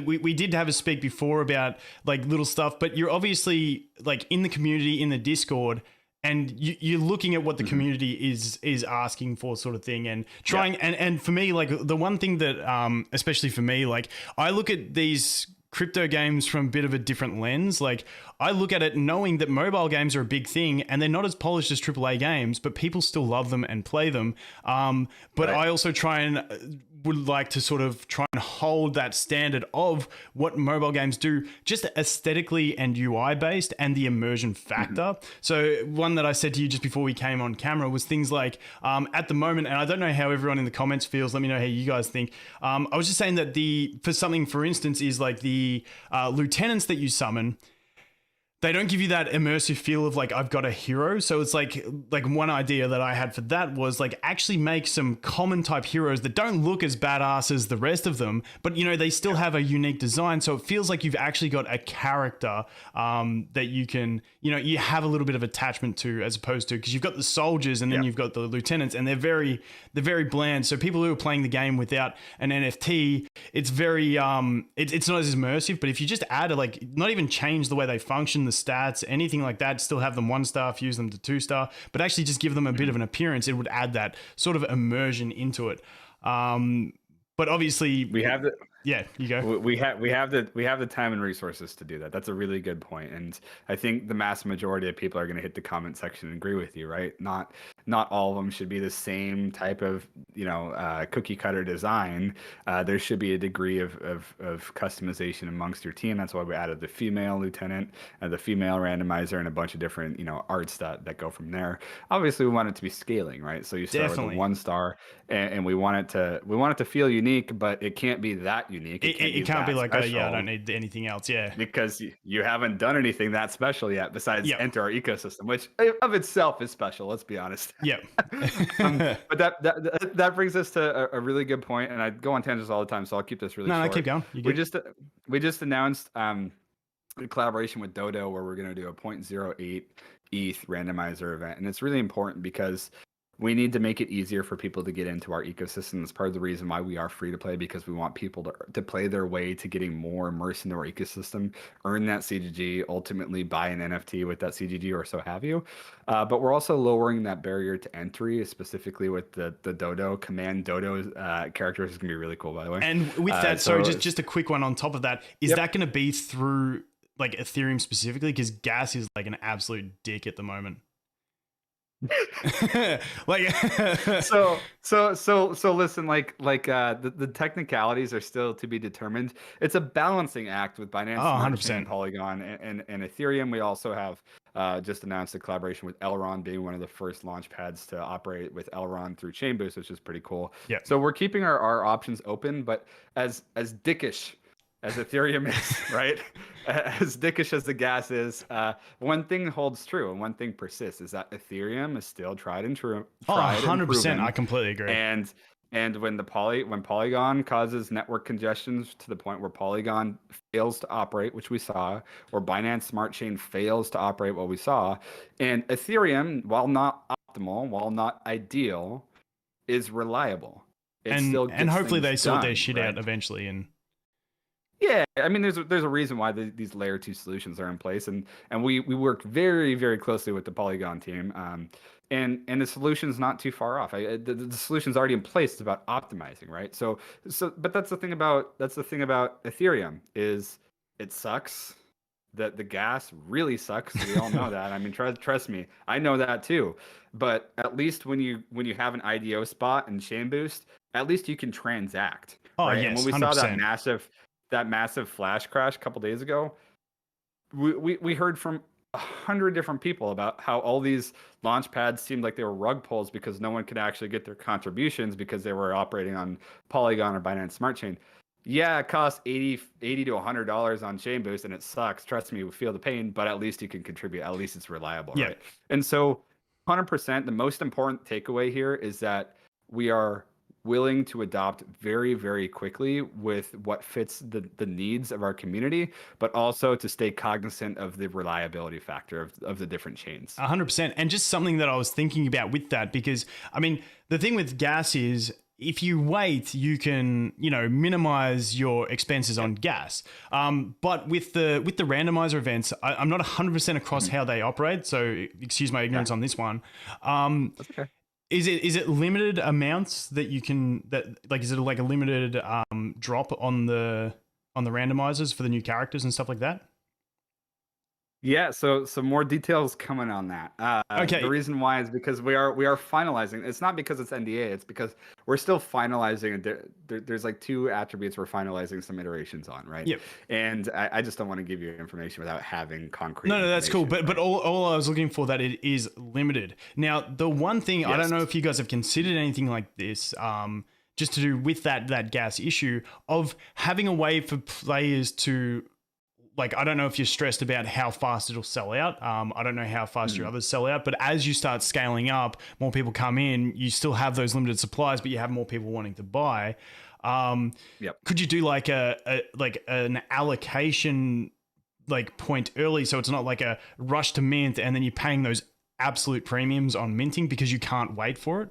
we did have a speak before about like little stuff, but you're obviously like in the community, in the Discord, and you're looking at what the community is asking for, sort of thing, and trying. And for me, like the one thing that, especially for me, like I look at these crypto games from a bit of a different lens. Like, I look at it knowing that mobile games are a big thing and they're not as polished as AAA games, but people still love them and play them. But I also try and would like to sort of try and hold that standard of what mobile games do, just aesthetically and UI based, and the immersion factor. So one that I said to you just before we came on camera was things like, at the moment, and I don't know how everyone in the comments feels, let me know how you guys think. I was just saying that for something, for instance, is like the lieutenants that you summon, they don't give you that immersive feel of like, I've got a hero. So it's like one idea that I had for that was like, actually make some common type heroes that don't look as badass as the rest of them, but you know, they still have a unique design. So it feels like you've actually got a character that you can, you know, you have a little bit of attachment to, as opposed to, because you've got the soldiers and then you've got the lieutenants, and they're very bland. So people who are playing the game without an NFT, it's very, it's not as immersive. But if you just add like, not even change the way they function, the stats, anything like that, still have them 1-star, fuse them to 2-star, but actually just give them a bit of an appearance, it would add that sort of immersion into it. But obviously we have the yeah, you go. We have the time and resources to do that. That's a really good point, and I think the mass majority of people are going to hit the comment section and agree with you, right? Not all of them should be the same type of cookie cutter design. There should be a degree of customization amongst your team. That's why we added the female lieutenant, the female randomizer, and a bunch of different arts that go from there. Obviously, we want it to be scaling, right? So you start with a 1-star, and we want it to feel unique, but it can't be that unique. It can't be like, special, I don't need anything else. Yeah, because you haven't done anything that special yet besides enter our ecosystem, which of itself is special. Let's be honest. Yeah. But that brings us to a really good point, and I go on tangents all the time, so I'll keep this really short. No, keep going. We just announced a collaboration with Dodo where we're going to do a 0.08 ETH randomizer event, and it's really important because we need to make it easier for people to get into our ecosystem. That's part of the reason why we are free to play, because we want people to play their way to getting more immersed into our ecosystem, earn that CGG, ultimately buy an NFT with that CGG or so have you. But we're also lowering that barrier to entry, specifically with the Dodo command. Dodo characters is going to be really cool, by the way. And with that, sorry, just a quick one on top of that. Is that going to be through like Ethereum specifically? Because gas is like an absolute dick at the moment. Like so listen, the technicalities are still to be determined. It's a balancing act with Binance, 100%. Polygon, and Ethereum. We also have just announced a collaboration with Elrond, being one of the first launch pads to operate with Elrond through Chainboost, which is pretty cool. Yeah. So we're keeping our options open, but as dickish as Ethereum is, right? As dickish as the gas is, one thing holds true and one thing persists, is that Ethereum is still tried and true. 100%. I completely agree. And when Polygon causes network congestions to the point where Polygon fails to operate, which we saw, or Binance Smart Chain fails to operate, what we saw, and Ethereum, while not optimal, while not ideal, is reliable. And hopefully they sort their shit out eventually. And yeah, I mean, there's a reason why these layer 2 solutions are in place, and we worked very, very closely with the Polygon team, and the solution's not too far off. The solution's already in place. It's about optimizing, right? So, but that's the thing about Ethereum, is it sucks. That the gas really sucks. We all know that. I mean, trust me, I know that too. But at least when you have an IDO spot and Chainboost, at least you can transact. Oh right? yes, and when we 100%. saw that massive flash crash a couple days ago, we heard from 100 different people about how all these launch pads seemed like they were rug pulls because no one could actually get their contributions because they were operating on Polygon or Binance Smart Chain. Yeah, it costs $80 to $100 on Chainboost, and it sucks. Trust me, we feel the pain, but at least you can contribute. At least it's reliable, right? And so 100%, the most important takeaway here is that we are willing to adopt very, very quickly with what fits the needs of our community, but also to stay cognizant of the reliability factor of the different chains. 100%. And just something that I was thinking about with that, because I mean, the thing with gas is, if you wait, you can, minimize your expenses on gas. But with the randomizer events, I'm not 100% across how they operate. So excuse my ignorance on this one. That's okay. Is it limited amounts that you can, is it like a limited drop on the on the randomizers for the new characters and stuff like that? Yeah, so some more details coming on that. The Okay. reason why is because we are finalizing. It's not because it's NDA. It's because we're still finalizing. There's like two attributes we're finalizing some iterations on, right? Yep. And I just don't want to give you information without having concrete. No, that's cool. information, But right? all I was looking for that it is limited. Now, the one thing I don't know Yes. if you guys have considered anything like this, just to do with that gas issue of having a way for players to, like, I don't know if you're stressed about how fast it'll sell out. I don't know how fast your others sell out, but as you start scaling up, more people come in, you still have those limited supplies, but you have more people wanting to buy. Yep. Could you do like an allocation like point early, so it's not like a rush to mint and then you're paying those absolute premiums on minting because you can't wait for it?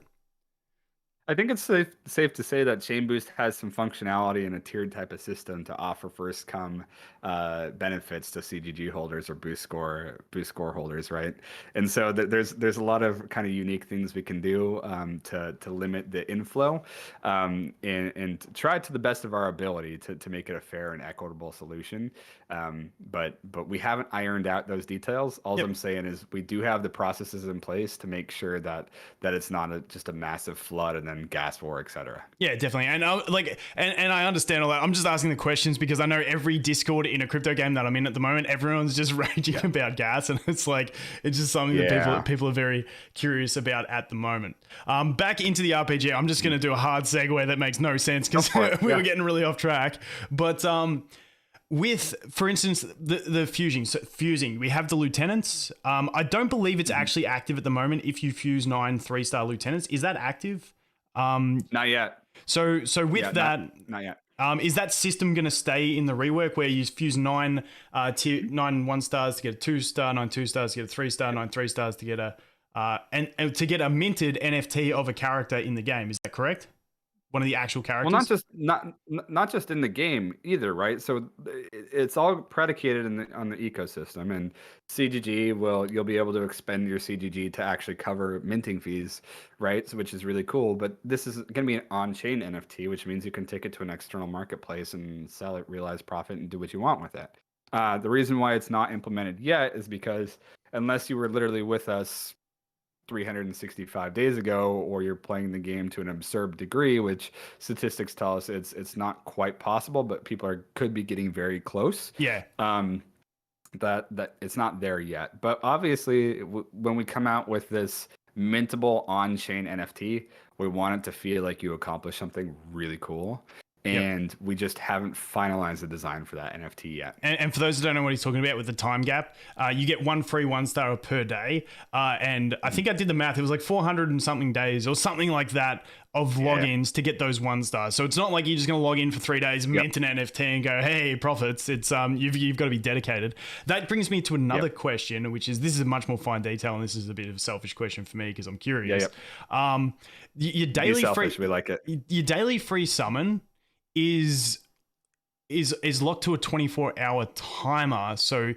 I think it's safe to say that Chain Boost has some functionality in a tiered type of system to offer first come benefits to CGG holders or boost score holders, right? And so there's a lot of kind of unique things we can do to limit the inflow and try to the best of our ability to make it a fair and equitable solution. But we haven't ironed out those details. All Yep. I'm saying is we do have the processes in place to make sure that it's not just a massive flood and then gas war, etc. Yeah, definitely. And and I understand all that. I'm just asking the questions because I know every Discord in a crypto game that I'm in at the moment, everyone's just raging about gas, and it's just something that people are very curious about at the moment. Back into the RPG, I'm just going to do a hard segue that makes no sense because we were getting really off track. But with, for instance, the fusing, we have the lieutenants. I don't believe it's actually active at the moment. If you fuse 9 3-star lieutenants, is that active? Not yet. So with that, not yet. is that system going to stay in the rework where you fuse 9 1-stars to get a 2-star, 9 2-stars to get a 3-star, 9 3-stars to get a and to get a minted NFT of a character in the game? Is that correct? One of the actual characters? Well, not just in the game either, right? So it's all predicated on the ecosystem, and CGG you'll be able to expend your CGG to actually cover minting fees, right? So, which is really cool. But this is going to be an on-chain NFT, which means you can take it to an external marketplace and sell it, realize profit, and do what you want with it. The reason why it's not implemented yet is because unless you were literally with us 365 days ago, or you're playing the game to an absurd degree, which statistics tell us it's not quite possible, but people could be getting very close. Yeah. That it's not there yet. But obviously, when we come out with this mintable on-chain NFT, we want it to feel like you accomplished something really cool. And we just haven't finalized the design for that NFT yet. And for those who don't know what he's talking about with the time gap, you get 1 free 1-star per day. And I think I did the math. It was like 400 and something days or something like that of logins to get those 1-stars. So it's not like you're just going to log in for 3 days, mint an NFT and go, hey, profits. It's you've got to be dedicated. That brings me to another question, which is, this is a much more fine detail, and this is a bit of a selfish question for me because I'm curious. Your daily selfish, we like it. Your daily free summon is locked to a 24-hour timer. So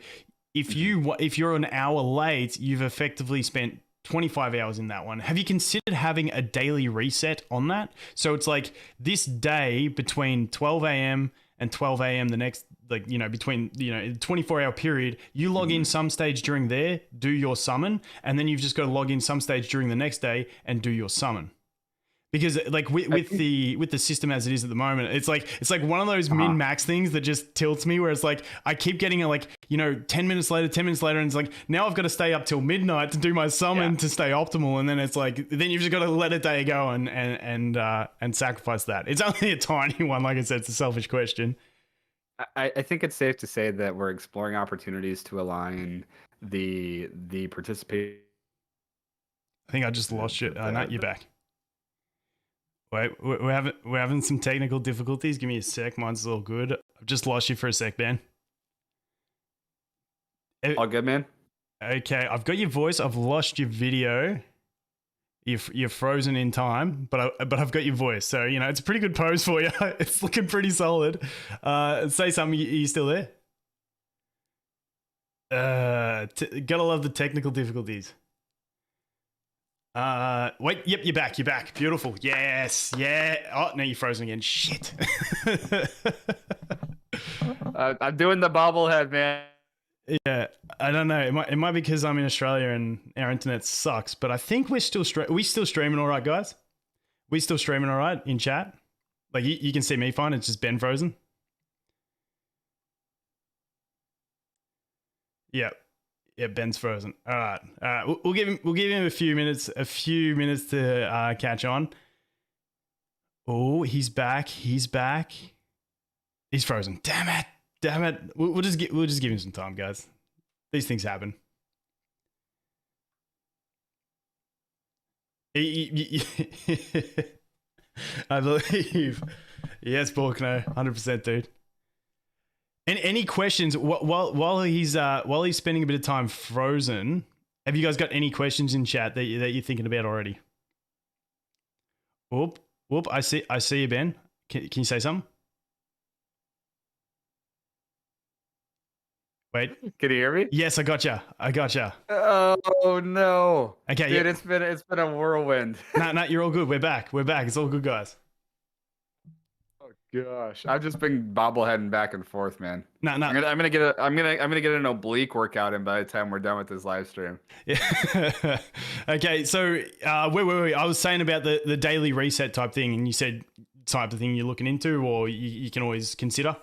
if you're an hour late, you've effectively spent 25 hours in that one. Have you considered having a daily reset on that? So it's like this day between 12 a.m. and 12 a.m. the next, between 24-hour period, you log in some stage during there, do your summon, and then you've just got to log in some stage during the next day and do your summon. Because with the system as it is at the moment, it's like one of those min-max things that just tilts me, where it's like I keep getting 10 minutes later, and it's like now I've got to stay up till midnight to do my summon to stay optimal, and then it's like then you've just got to let a day go and sacrifice that. It's only a tiny one, like I said, it's a selfish question. I think it's safe to say that we're exploring opportunities to align the participation. I think I just lost you. Nat, you're back. Wait, we're having some technical difficulties. Give me a sec. Mine's all good. I've just lost you for a sec, Ben. All good, man? Okay, I've got your voice. I've lost your video. You're frozen in time, but I've got your voice. So, it's a pretty good pose for you. It's looking pretty solid. Say something. Are you still there? Gotta love the technical difficulties. Wait, yep, you're back. Beautiful. Yes, yeah. Oh, no, you're frozen again. Shit. I'm doing the bobblehead, man. Yeah, I don't know. It might be because I'm in Australia and our internet sucks, but I think we're still we still streaming all right, guys. We still streaming all right in chat. Like you can see me fine. It's just Ben frozen. Yeah, yeah, Ben's frozen. All right, all right. We'll give him a few minutes to catch on. Oh, he's back. He's back. He's frozen. Damn it. Damn it. We'll just give him some time, guys. These things happen. I believe. Yes, Borkno, 100%, dude. And any questions while he's spending a bit of time frozen? Have you guys got any questions in chat that you're thinking about already? Whoop. I see you, Ben. Can you say something? Wait. Can you hear me? Yes, I gotcha. Oh no. Okay, dude, yeah. it's been a whirlwind. No, you're all good. We're back. It's all good, guys. Oh gosh, I've just been bobbleheading back and forth, man. No. I'm gonna get an oblique workout in by the time we're done with this live stream. Yeah. Okay, so wait. I was saying about the daily reset type thing, and you said type of thing you're looking into, or you can always consider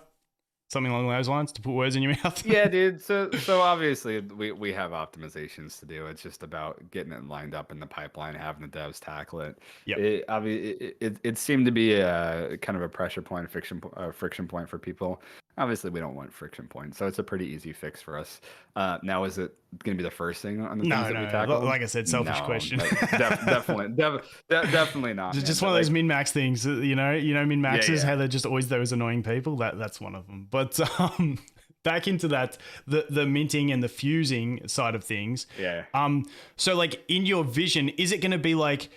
something along those lines to put words in your mouth. Yeah, dude. So obviously we have optimizations to do. It's just about getting it lined up in the pipeline, having the devs tackle it. Yep. It seemed to be a kind of a pressure point, friction point for people. Obviously, we don't want friction points, so it's a pretty easy fix for us. Now, is it going to be the first thing on the things that we tackle? Like I said, selfish question. Definitely not. Just one of those min-max things, you know, min-maxes, how they're just always those annoying people. That's one of them. But back into that, the minting and the fusing side of things. Yeah. So like in your vision, is it going to be like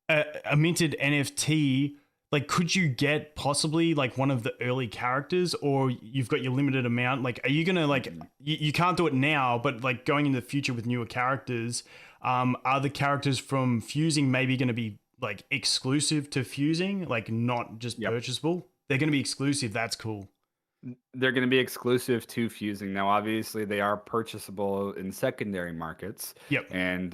a minted NFT? Like, could you get possibly like one of the early characters, or you've got your limited amount? Like, are you going to like, you can't do it now, but like going in the future with newer characters, are the characters from fusing maybe going to be like exclusive to fusing, like not just purchasable? They're going to be exclusive. That's cool. They're going to be exclusive to fusing. Now, obviously, they are purchasable in secondary markets. Yep. And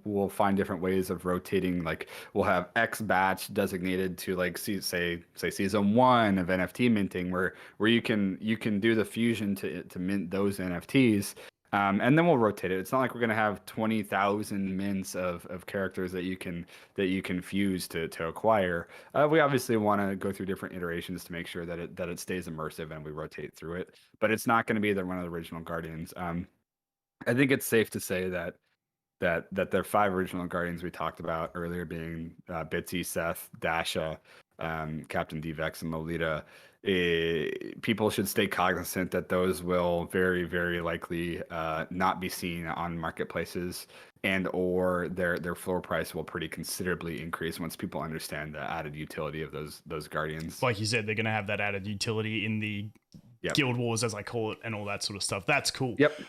we'll find different ways of rotating. Like we'll have X batch designated to like say season 1 of NFT minting, where you can do the fusion to mint those NFTs. And then we'll rotate it. It's not like we're going to have 20,000 mints of characters that you can fuse to acquire. We obviously want to go through different iterations to make sure that it stays immersive and we rotate through it. But it's not going to be one of the original Guardians. I think it's safe to say that there are 5 original Guardians we talked about earlier, being Bitsy, Seth, Dasha, Captain Dvex, and Lolita. People should stay cognizant that those will very, very likely not be seen on marketplaces, and or their floor price will pretty considerably increase once people understand the added utility of those Guardians. Like you said, they're going to have that added utility in the Guild Wars, as I call it, and all that sort of stuff. That's cool. Yep.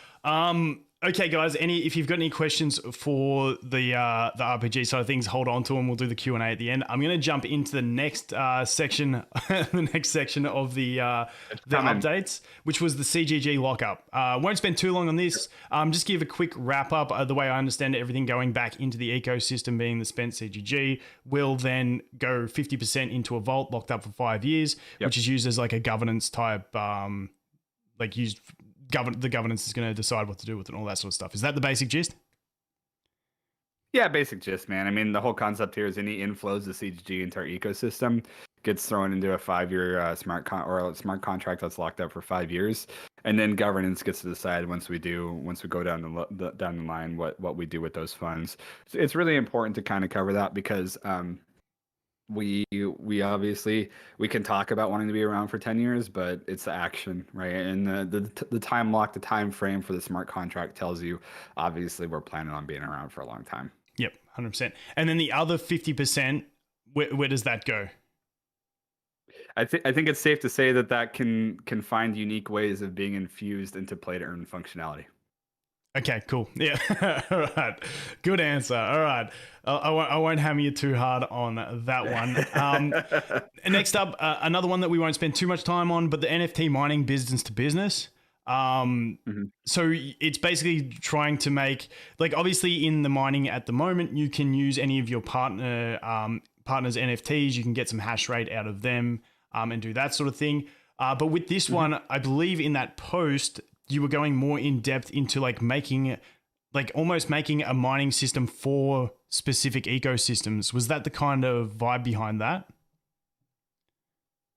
Okay, guys. If you've got any questions for the RPG side of things, hold on to them. We'll do the Q&A at the end. I'm going to jump into the next section, the next section of the updates, which was the CGG lockup. Won't spend too long on this. Just give a quick wrap up. The way I understand it, everything going back into the ecosystem, being the spent CGG, will then go 50% into a vault locked up for 5 years, which is used as like a governance type, the governance is going to decide what to do with it and all that sort of stuff. Is that the basic gist? Yeah, basic gist, man. I mean, the whole concept here is any inflows of CGG into our ecosystem gets thrown into a 5-year smart contract that's locked up for 5 years, and then governance gets to decide once we go down the line what we do with those funds. It's really important to kind of cover that because we obviously we can talk about wanting to be around for 10 years, but it's the action, right? And the time lock, the time frame for the smart contract tells you obviously we're planning on being around for a long time. Yep, 100%. And then the other 50%, where does that go? I think it's safe to say that can find unique ways of being infused into play to earn functionality. Okay, cool. Yeah. All right. Good answer. All right. I won't hammer you too hard on that one. Next up, another one that we won't spend too much time on, but the NFT mining business to business. Mhm. So it's basically trying to make, like, obviously in the mining at the moment, you can use any of your partners NFTs. You can get some hash rate out of them, and do that sort of thing. But with this one, I believe in that post you were going more in depth into like making, like almost making a mining system for specific ecosystems. Was that the kind of vibe behind that?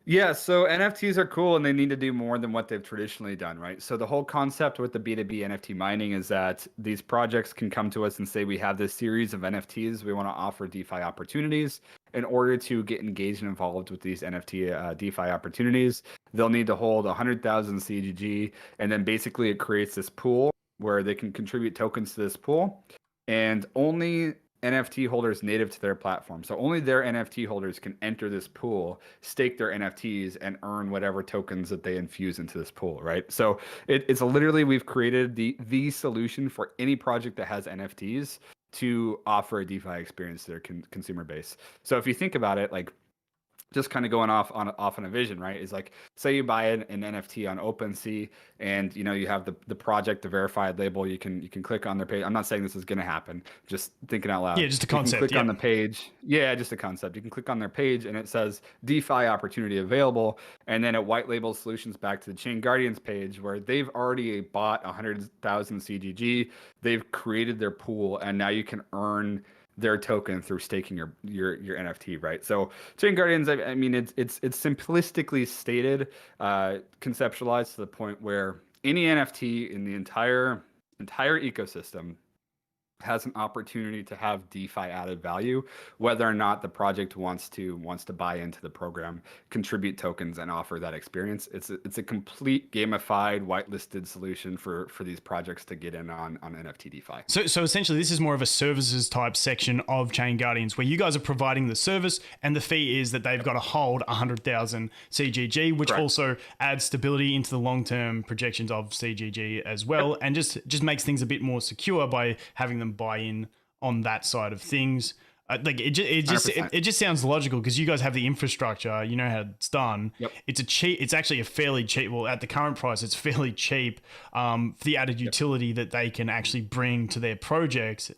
Yeah, so NFTs are cool and they need to do more than what they've traditionally done, right? So the whole concept with the B2B NFT mining is that these projects can come to us and say, we have this series of NFTs. We want to offer DeFi opportunities. In order to get engaged and involved with these NFT DeFi opportunities, they'll need to hold 100,000 CGG. And then basically it creates this pool where they can contribute tokens to this pool. And only NFT holders native to their platform. So only their NFT holders can enter this pool, stake their NFTs, and earn whatever tokens that they infuse into this pool, right? So it's literally we've created the solution for any project that has NFTs to offer a DeFi experience to their consumer base. So if you think about it, like just kind of going off on a vision, right? Is like, say you buy an NFT on OpenSea, and you have the project, the verified label. You can click on their page. I'm not saying this is going to happen. Just thinking out Yeah, loud. just a You can concept. click Yeah. on the page. Yeah, just a concept. You can click on their page, and it says DeFi opportunity available, and then it white labels solutions back to the Chain Guardians page where they've already bought 100,000 CGG. They've created their pool, and now you can earn their token through staking your NFT, right? So Chain Guardians, I mean, it's simplistically stated, conceptualized to the point where any NFT in the entire ecosystem has an opportunity to have DeFi added value, whether or not the project wants to buy into the program, contribute tokens, and offer that experience. It's a complete gamified, whitelisted solution for these projects to get in on NFT DeFi. So essentially, this is more of a services type section of Chain Guardians, where you guys are providing the service, and the fee is that they've got to hold 100,000 CGG, which Correct. also adds stability into the long term projections of CGG as well, and just makes things a bit more secure by having them buy in on that side of things. Like it just sounds logical because you guys have the infrastructure, you know how it's done. Yep. It's actually a fairly cheap. Well, at the current price, it's fairly cheap for the added utility that they can actually bring to their projects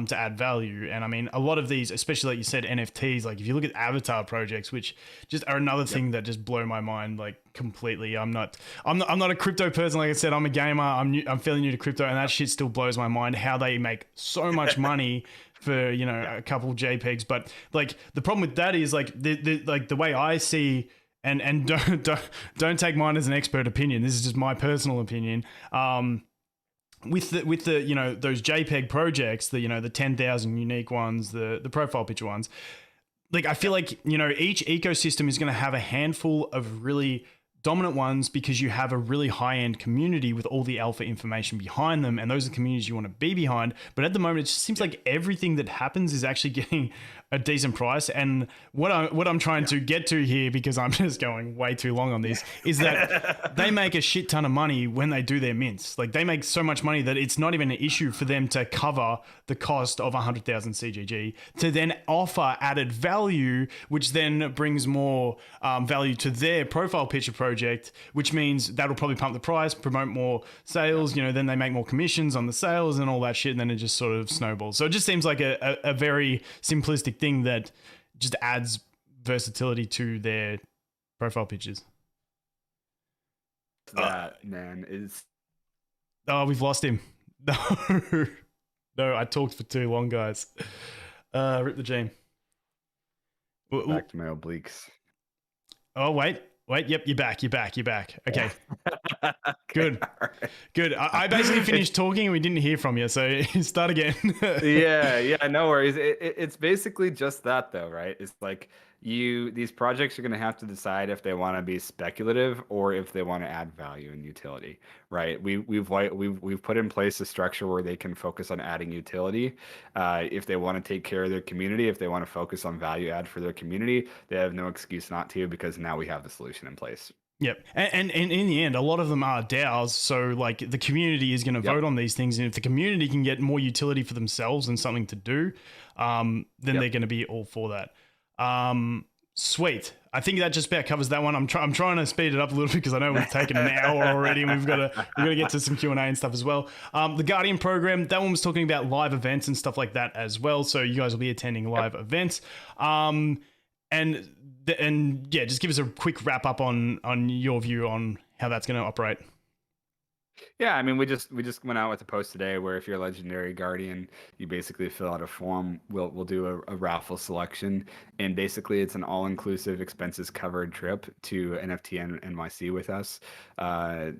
to add value. And I mean, a lot of these, especially like you said, NFTs. Like if you look at avatar projects, which just are another thing that just blow my mind like completely. I'm not a crypto person. Like I said, I'm a gamer. I'm fairly new to crypto, and that shit still blows my mind. How they make so much money for a couple JPEGs. But like the problem with that is like the way I see. And don't take mine as an expert opinion. This is just my personal opinion. With the those JPEG projects, the 10,000 unique ones, the profile picture ones, like I feel like each ecosystem is going to have a handful of really dominant ones because you have a really high-end community with all the alpha information behind them, and those are the communities you want to be behind. But at the moment, it just seems like everything that happens is actually getting a decent price. And what I'm trying to get to here, because I'm just going way too long on this, is that they make a shit ton of money when they do their mints. Like they make so much money that it's not even an issue for them to cover the cost of 100,000 CGG to then offer added value, which then brings more value to their profile picture project, which means that'll probably pump the price, promote more sales. Then they make more commissions on the sales and all that shit, and then it just sort of snowballs. So it just seems like a very simplistic thing that just adds versatility to their profile pictures. That man is. Oh, we've lost him. No, I talked for too long, guys. Rip the gene. Back to my obliques. Oh, wait. Yep, you're back. Okay. Okay, Good. right. Good. I basically finished talking and we didn't hear from you, so start again. Yeah, no worries. It's basically just that though, right? It's like these projects are going to have to decide if they want to be speculative or if they want to add value and utility, right? We've put in place a structure where they can focus on adding utility. If they want to take care of their community, if they want to focus on value add for their community, they have no excuse not to, because now we have the solution in place. Yep. And in the end, a lot of them are DAOs. So like the community is going to Yep. vote on these things. And if the community can get more utility for themselves and something to do, then they're going to be all for that. Sweet. I think that just about covers that one. I'm trying to speed it up a little bit because I know we've taken an hour already and we've got to get to some Q&A and stuff as well. The Guardian program, that one was talking about live events and stuff like that as well. So you guys will be attending live events. And yeah, just give us a quick wrap up on your view on how that's going to operate. Yeah, I mean, we just went out with a post today where if you're a legendary guardian, you basically fill out a form. We'll do a raffle selection, and basically it's an all-inclusive, expenses covered trip to NFT NYC with us,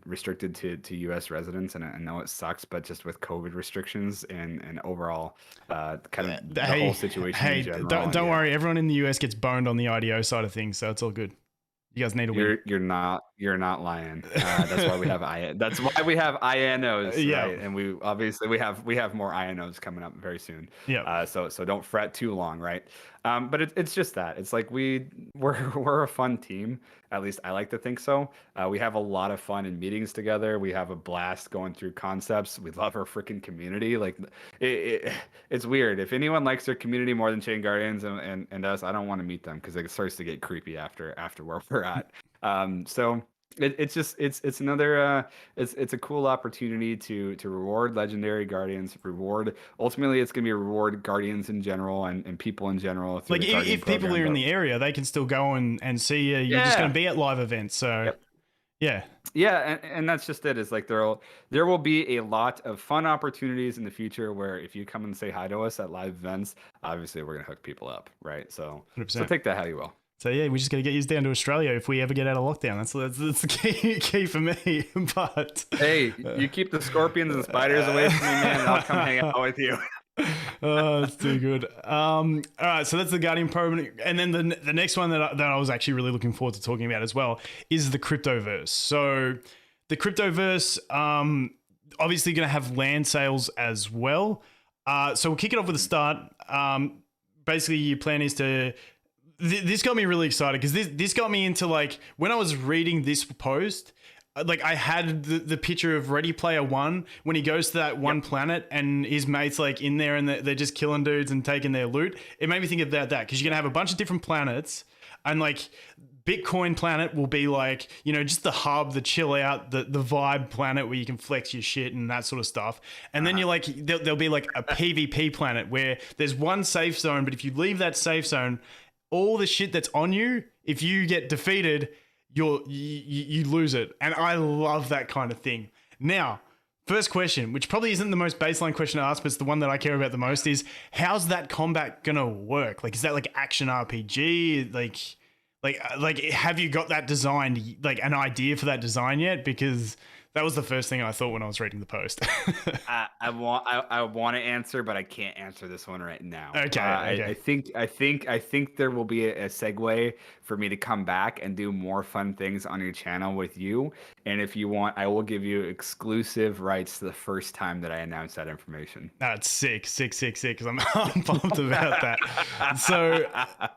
restricted to U.S. residents. And I know it sucks, but just with COVID restrictions and overall kind of the whole situation. Hey, in general, don't worry, everyone in the US gets boned on the IDO side of things, so it's all good. You guys need to win. You're not lying. That's why we have that's why we have INOs, Yeah. right? And we obviously we have more INOs coming up very soon. Yeah. So don't fret too long, right? But it's just that it's like we're a fun team. At least I like to think so. We have a lot of fun in meetings together. We have a blast going through concepts. We love our freaking community. Like it's weird. If anyone likes their community more than Chain Guardians and us, I don't want to meet them because it starts to get creepy after where we're at. So it's another it's a cool opportunity to reward legendary guardians, ultimately it's gonna be reward guardians in general and people in general. Like if people are in the area, they can still go and see you. You're just gonna be at live events. So yeah, and that's just it. Is like there will be a lot of fun opportunities in the future where if you come and say hi to us at live events, obviously we're gonna hook people up, right? So 100%. So take that how you will. So yeah, we just got to get you down to Australia if we ever get out of lockdown. That's the key for me. But hey, you keep the scorpions and spiders away from me, man, and I'll come hang out with you. Oh, that's too good. All right, so that's the Guardian program, and then the next one that I was actually really looking forward to talking about as well is the Cryptoverse. So the Cryptoverse, obviously going to have land sales as well. So we'll kick it off with a start. Basically, your plan is to. This got me really excited because this got me into like when I was reading this post, like I had the picture of Ready Player One when he goes to that one planet and his mates like in there and they're just killing dudes and taking their loot. It made me think about that because you're gonna have a bunch of different planets and like Bitcoin planet will be like, you know, just the hub, the chill out, the vibe planet where you can flex your shit and that sort of stuff. And then you're like, there'll be like a PvP planet where there's one safe zone, but if you leave that safe zone, all the shit that's on you, if you get defeated, you lose it. And I love that kind of thing. Now, first question, which probably isn't the most baseline question to ask, but it's the one that I care about the most is, how's that combat going to work? Like, is that like action RPG? Like, have you got that designed, like an idea for that design yet? Because that was the first thing I thought when I was reading the post. I want to answer, but I can't answer this one right now. Okay. I think there will be a segue for me to come back and do more fun things on your channel with you. And if you want, I will give you exclusive rights to the first time that I announce that information. That's sick. Because I'm pumped about that. So,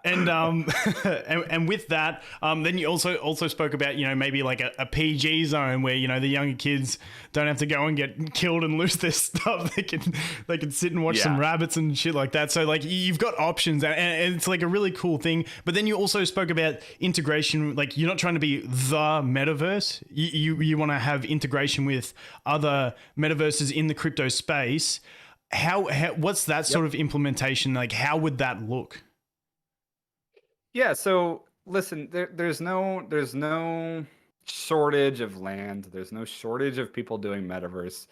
and with that, then you also spoke about, you know, maybe like a PG zone where, you know, the younger kids don't have to go and get killed and lose their stuff. They can sit and watch some rabbits and shit like that. So like you've got options and it's like a really cool thing. But then you also spoke about integration. Like you're not trying to be the metaverse. You want to have integration with other metaverses in the crypto space. How what's that sort of implementation? Like how would that look? Yeah. So listen, there's no shortage of land. There's no shortage of people doing metaverse.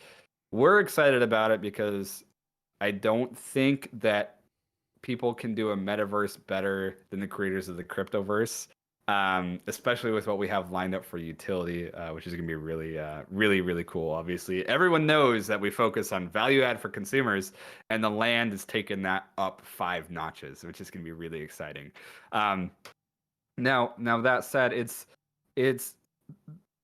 We're excited about it because I don't think that people can do a metaverse better than the creators of the Cryptoverse, especially with what we have lined up for utility, which is going to be really cool. Obviously, everyone knows that we focus on value add for consumers, and the land is taking that up 5 notches, which is going to be really exciting. Now that said,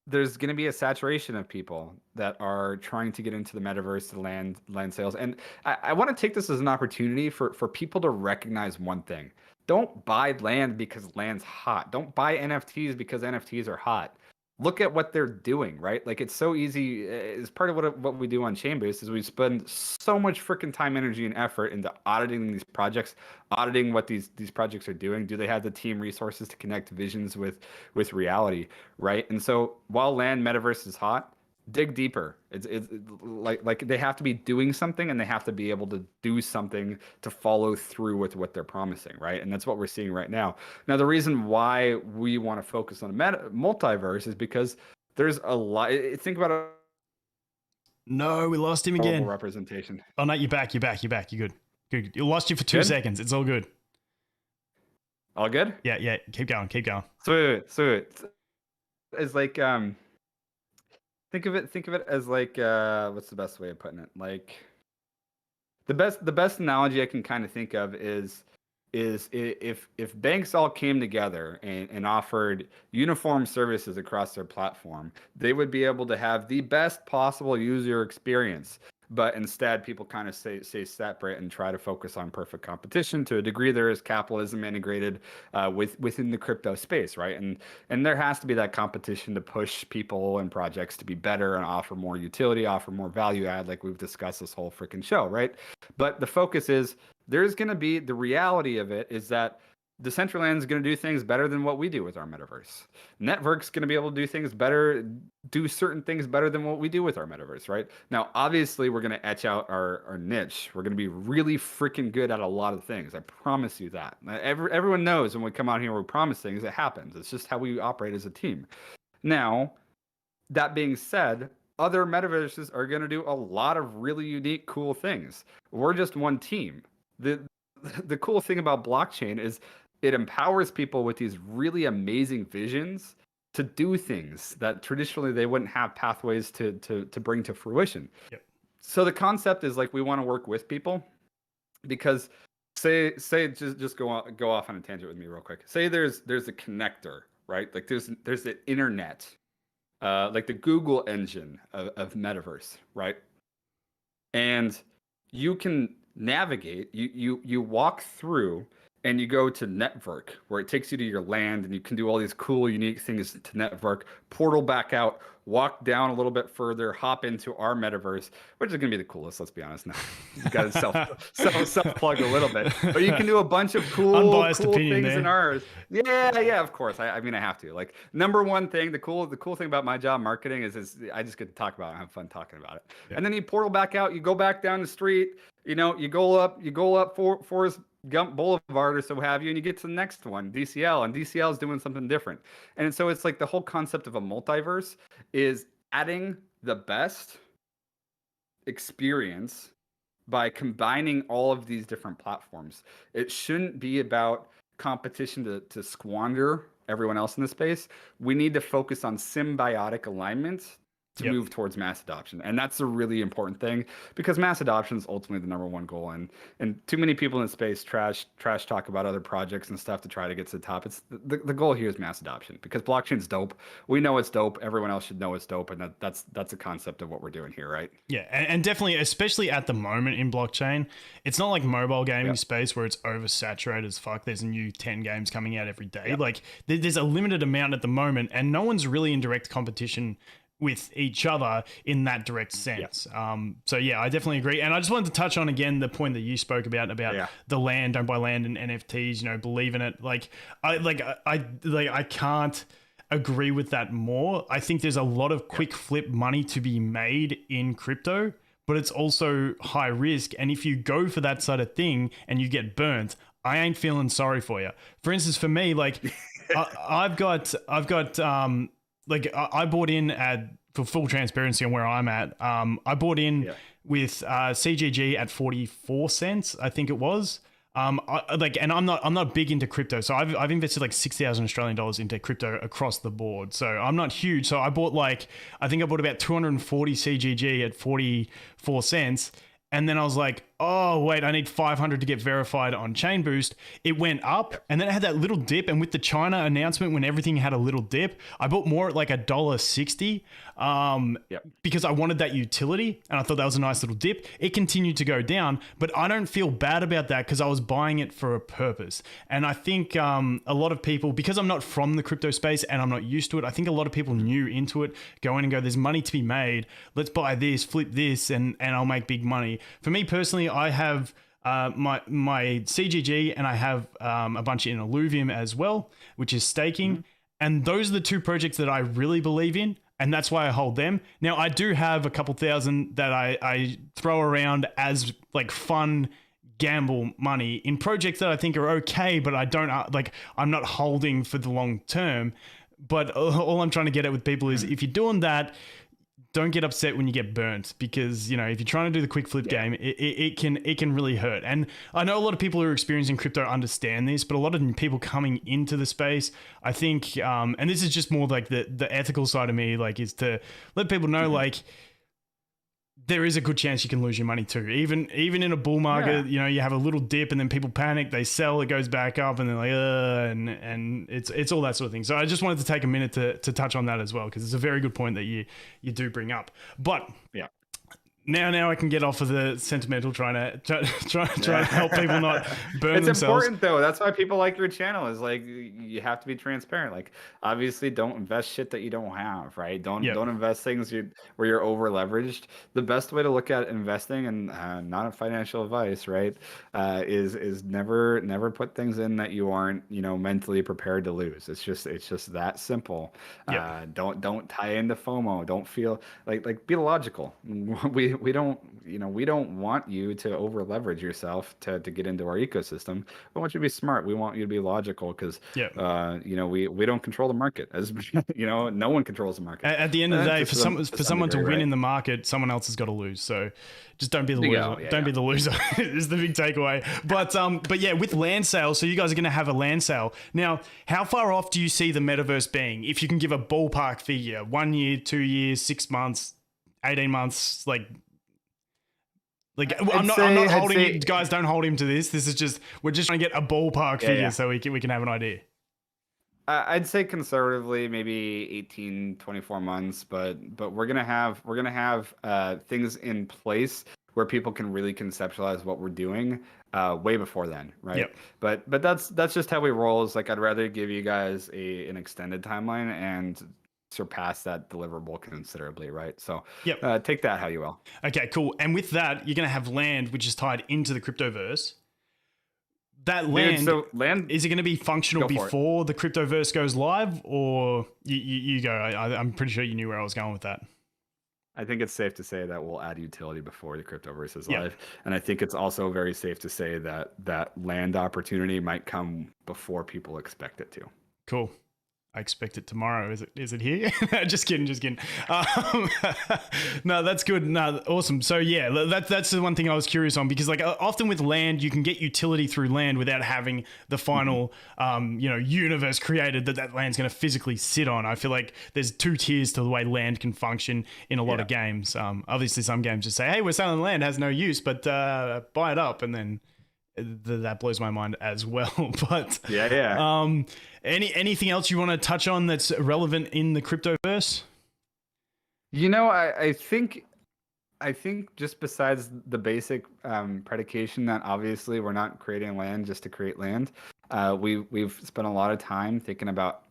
there's going to be a saturation of people that are trying to get into the metaverse to land sales. And I want to take this as an opportunity for people to recognize one thing. Don't buy land because land's hot. Don't buy NFTs because NFTs are hot. look at what they're doing, right? Like it's so easy. As part of what we do on Chainbase is we spend so much freaking time, energy, and effort into auditing these projects, auditing what these projects are doing. Do they have the team resources to connect visions with reality, right? And so while land metaverse is hot, dig deeper. It's like they have to be doing something, and they have to be able to do something to follow through with what they're promising, right? And that's what we're seeing right now. Now, the reason why we want to focus on multiverse is because there's a lot. Think about a No, we lost him again. Representation. Oh no, you're back. You're good. You lost you for 2 seconds. It's all good. All good? Yeah. Keep going. Sweet. It's like think of it as like what's the best way of putting it? Like the best analogy I can kind of think of is if banks all came together and offered uniform services across their platform, they would be able to have the best possible user experience. But instead, people kind of stay separate and try to focus on perfect competition. To a degree, there is capitalism integrated within the crypto space, right? And there has to be that competition to push people and projects to be better and offer more utility, offer more value add, like we've discussed this whole freaking show, right? But the focus is there's going to be, the reality of it is that Decentraland is going to do things better than what we do with our metaverse. Network's going to be able to do things better, do certain things better than what we do with our metaverse, right? Now, obviously, we're going to etch out our niche. We're going to be really freaking good at a lot of things. I promise you that. Everyone knows when we come out here and we promise things, it happens. It's just how we operate as a team. Now, that being said, other metaverses are going to do a lot of really unique, cool things. We're just one team. The cool thing about blockchain is it empowers people with these really amazing visions to do things that traditionally they wouldn't have pathways to bring to fruition. Yep. So the concept is like we want to work with people, because say just go off on a tangent with me real quick. Say there's a connector, right? Like there's the internet, like the Google engine of metaverse, right? And you can navigate, you walk through and you go to network, where it takes you to your land and you can do all these cool, unique things to network, portal back out, walk down a little bit further, hop into our metaverse, which is going to be the coolest, let's be honest. Now, you got to self plug a little bit, but you can do a bunch of cool things in ours. Yeah, of course. I mean, I have to. Like, number one thing, the cool thing about my job, marketing, is I just get to talk about it and have fun talking about it. Yeah. And then you portal back out, you go back down the street, you go up Forest Gump Boulevard or so have you, and you get to the next one, DCL, and DCL is doing something different. And so it's like the whole concept of a multiverse is adding the best experience by combining all of these different platforms. It shouldn't be about competition to squander everyone else in the space. We need to focus on symbiotic alignment to move towards mass adoption. And that's a really important thing, because mass adoption is ultimately the number one goal. And too many people in the space trash talk about other projects and stuff to try to get to the top. It's the goal here is mass adoption, because blockchain's dope. We know it's dope. Everyone else should know it's dope. And that's the concept of what we're doing here, right? Yeah. And definitely, especially at the moment in blockchain, it's not like mobile gaming space where it's oversaturated as fuck. There's a new 10 games coming out every day. Like there's a limited amount at the moment, and no one's really in direct competition with each other in that direct sense. So yeah, I definitely agree. And I just wanted to touch on again the point that you spoke about the land, don't buy land and NFTs, believe in it. I can't agree with that more. I think there's a lot of quick flip money to be made in crypto, but it's also high risk. And if you go for that sort of thing and you get burnt, I ain't feeling sorry for you. For instance, for me, like I bought in for full transparency on where I'm at. I bought in with CGG at 44 cents, I think it was. And I'm not big into crypto, so I've invested like 6,000 Australian dollars into crypto across the board. So I'm not huge. So I bought I think I bought about 240 CGG at 44 cents. And then I was like, oh, wait, I need 500 to get verified on Chain Boost. It went up and then it had that little dip. And with the China announcement, when everything had a little dip, I bought more at like $1.60 because I wanted that utility. And I thought that was a nice little dip. It continued to go down, but I don't feel bad about that because I was buying it for a purpose. And I think a lot of people, because I'm not from the crypto space and I'm not used to it, I think a lot of people new into it go in and go, there's money to be made. Let's buy this, flip this, and I'll make big money. For me personally, I have my CGG and I have a bunch in Illuvium as well, which is staking. Mm-hmm. And those are the two projects that I really believe in. And that's why I hold them. Now, I do have a couple thousand that I throw around as like fun gamble money in projects that I think are okay, but I don't I'm not holding for the long term. But all I'm trying to get at with people is if you're doing that, don't get upset when you get burnt, because, you know, if you're trying to do the quick flip game, it can really hurt. And I know a lot of people who are experiencing crypto understand this, but a lot of people coming into the space, I think, and this is just more like the ethical side of me, like, is to let people know, like, there is a good chance you can lose your money too. Even in a bull market, you know, you have a little dip and then people panic, they sell, it goes back up, and they're like, and it's all that sort of thing. So I just wanted to take a minute to touch on that as well, because it's a very good point that you do bring up. But now I can get off of the sentimental, trying to help people not burn themselves. It's important though. That's why people like your channel, is like, you have to be transparent. Like, obviously don't invest shit that you don't have, right? Don't invest things where you're over leveraged. The best way to look at investing, and not a financial advice, right? Is never put things in that you aren't, you know, mentally prepared to lose. It's just that simple. Don't tie into FOMO. Don't feel like be logical. We don't want you to over leverage yourself to get into our ecosystem. We want you to be smart. We want you to be logical, because you know, we don't control the market, as you know, no one controls the market. At the end of the day, for someone to win in the market, someone else has got to lose. So just don't be the loser. Don't be the loser is the big takeaway. But yeah, with land sales, so you guys are going to have a land sale. Now, how far off do you see the metaverse being? If you can give a ballpark figure, 1 year, 2 years, 6 months, 18 months, like I'm not holding you guys, don't hold him to this. This is just, we're just trying to get a ballpark figure so we can have an idea. I'd say conservatively maybe 18, 24 months, but we're gonna have things in place where people can really conceptualize what we're doing way before then, right? Yep. But that's just how we roll. Is like, I'd rather give you guys an extended timeline and surpass that deliverable considerably, right? So take that how you will. Okay, cool. And with that, you're going to have land, which is tied into the Cryptoverse. That land, is it going to be functional before the Cryptoverse goes live, or you go? I'm pretty sure you knew where I was going with that. I think it's safe to say that we'll add utility before the Cryptoverse is live. And I think it's also very safe to say that land opportunity might come before people expect it to. Cool. I expect it tomorrow. Is it here? Just kidding. No, that's good. No, awesome. So yeah, that's the one thing I was curious on, because like often with land, you can get utility through land without having the final, universe created that land's going to physically sit on. I feel like there's two tiers to the way land can function in a lot of games. Obviously some games just say, hey, we're selling land, has no use, but buy it up. And then that blows my mind as well. But anything else you want to touch on that's relevant in the Cryptoverse? You know, I think just besides the basic predication that obviously we're not creating land just to create land, we've spent a lot of time thinking about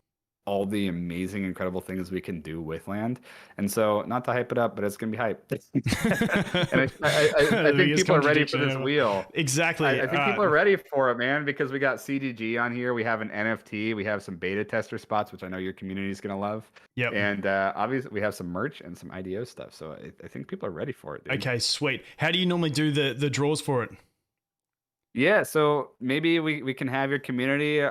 all the amazing, incredible things we can do with land. And so, not to hype it up, but it's going to be hype. And I think people are ready for this wheel. Exactly. I think people are ready for it, man, because we got CGG on here. We have an NFT. We have some beta tester spots, which I know your community is going to love. Yep. And obviously, we have some merch and some IDO stuff. So I think people are ready for it, dude. Okay, sweet. How do you normally do the draws for it? Yeah, so maybe we can have your community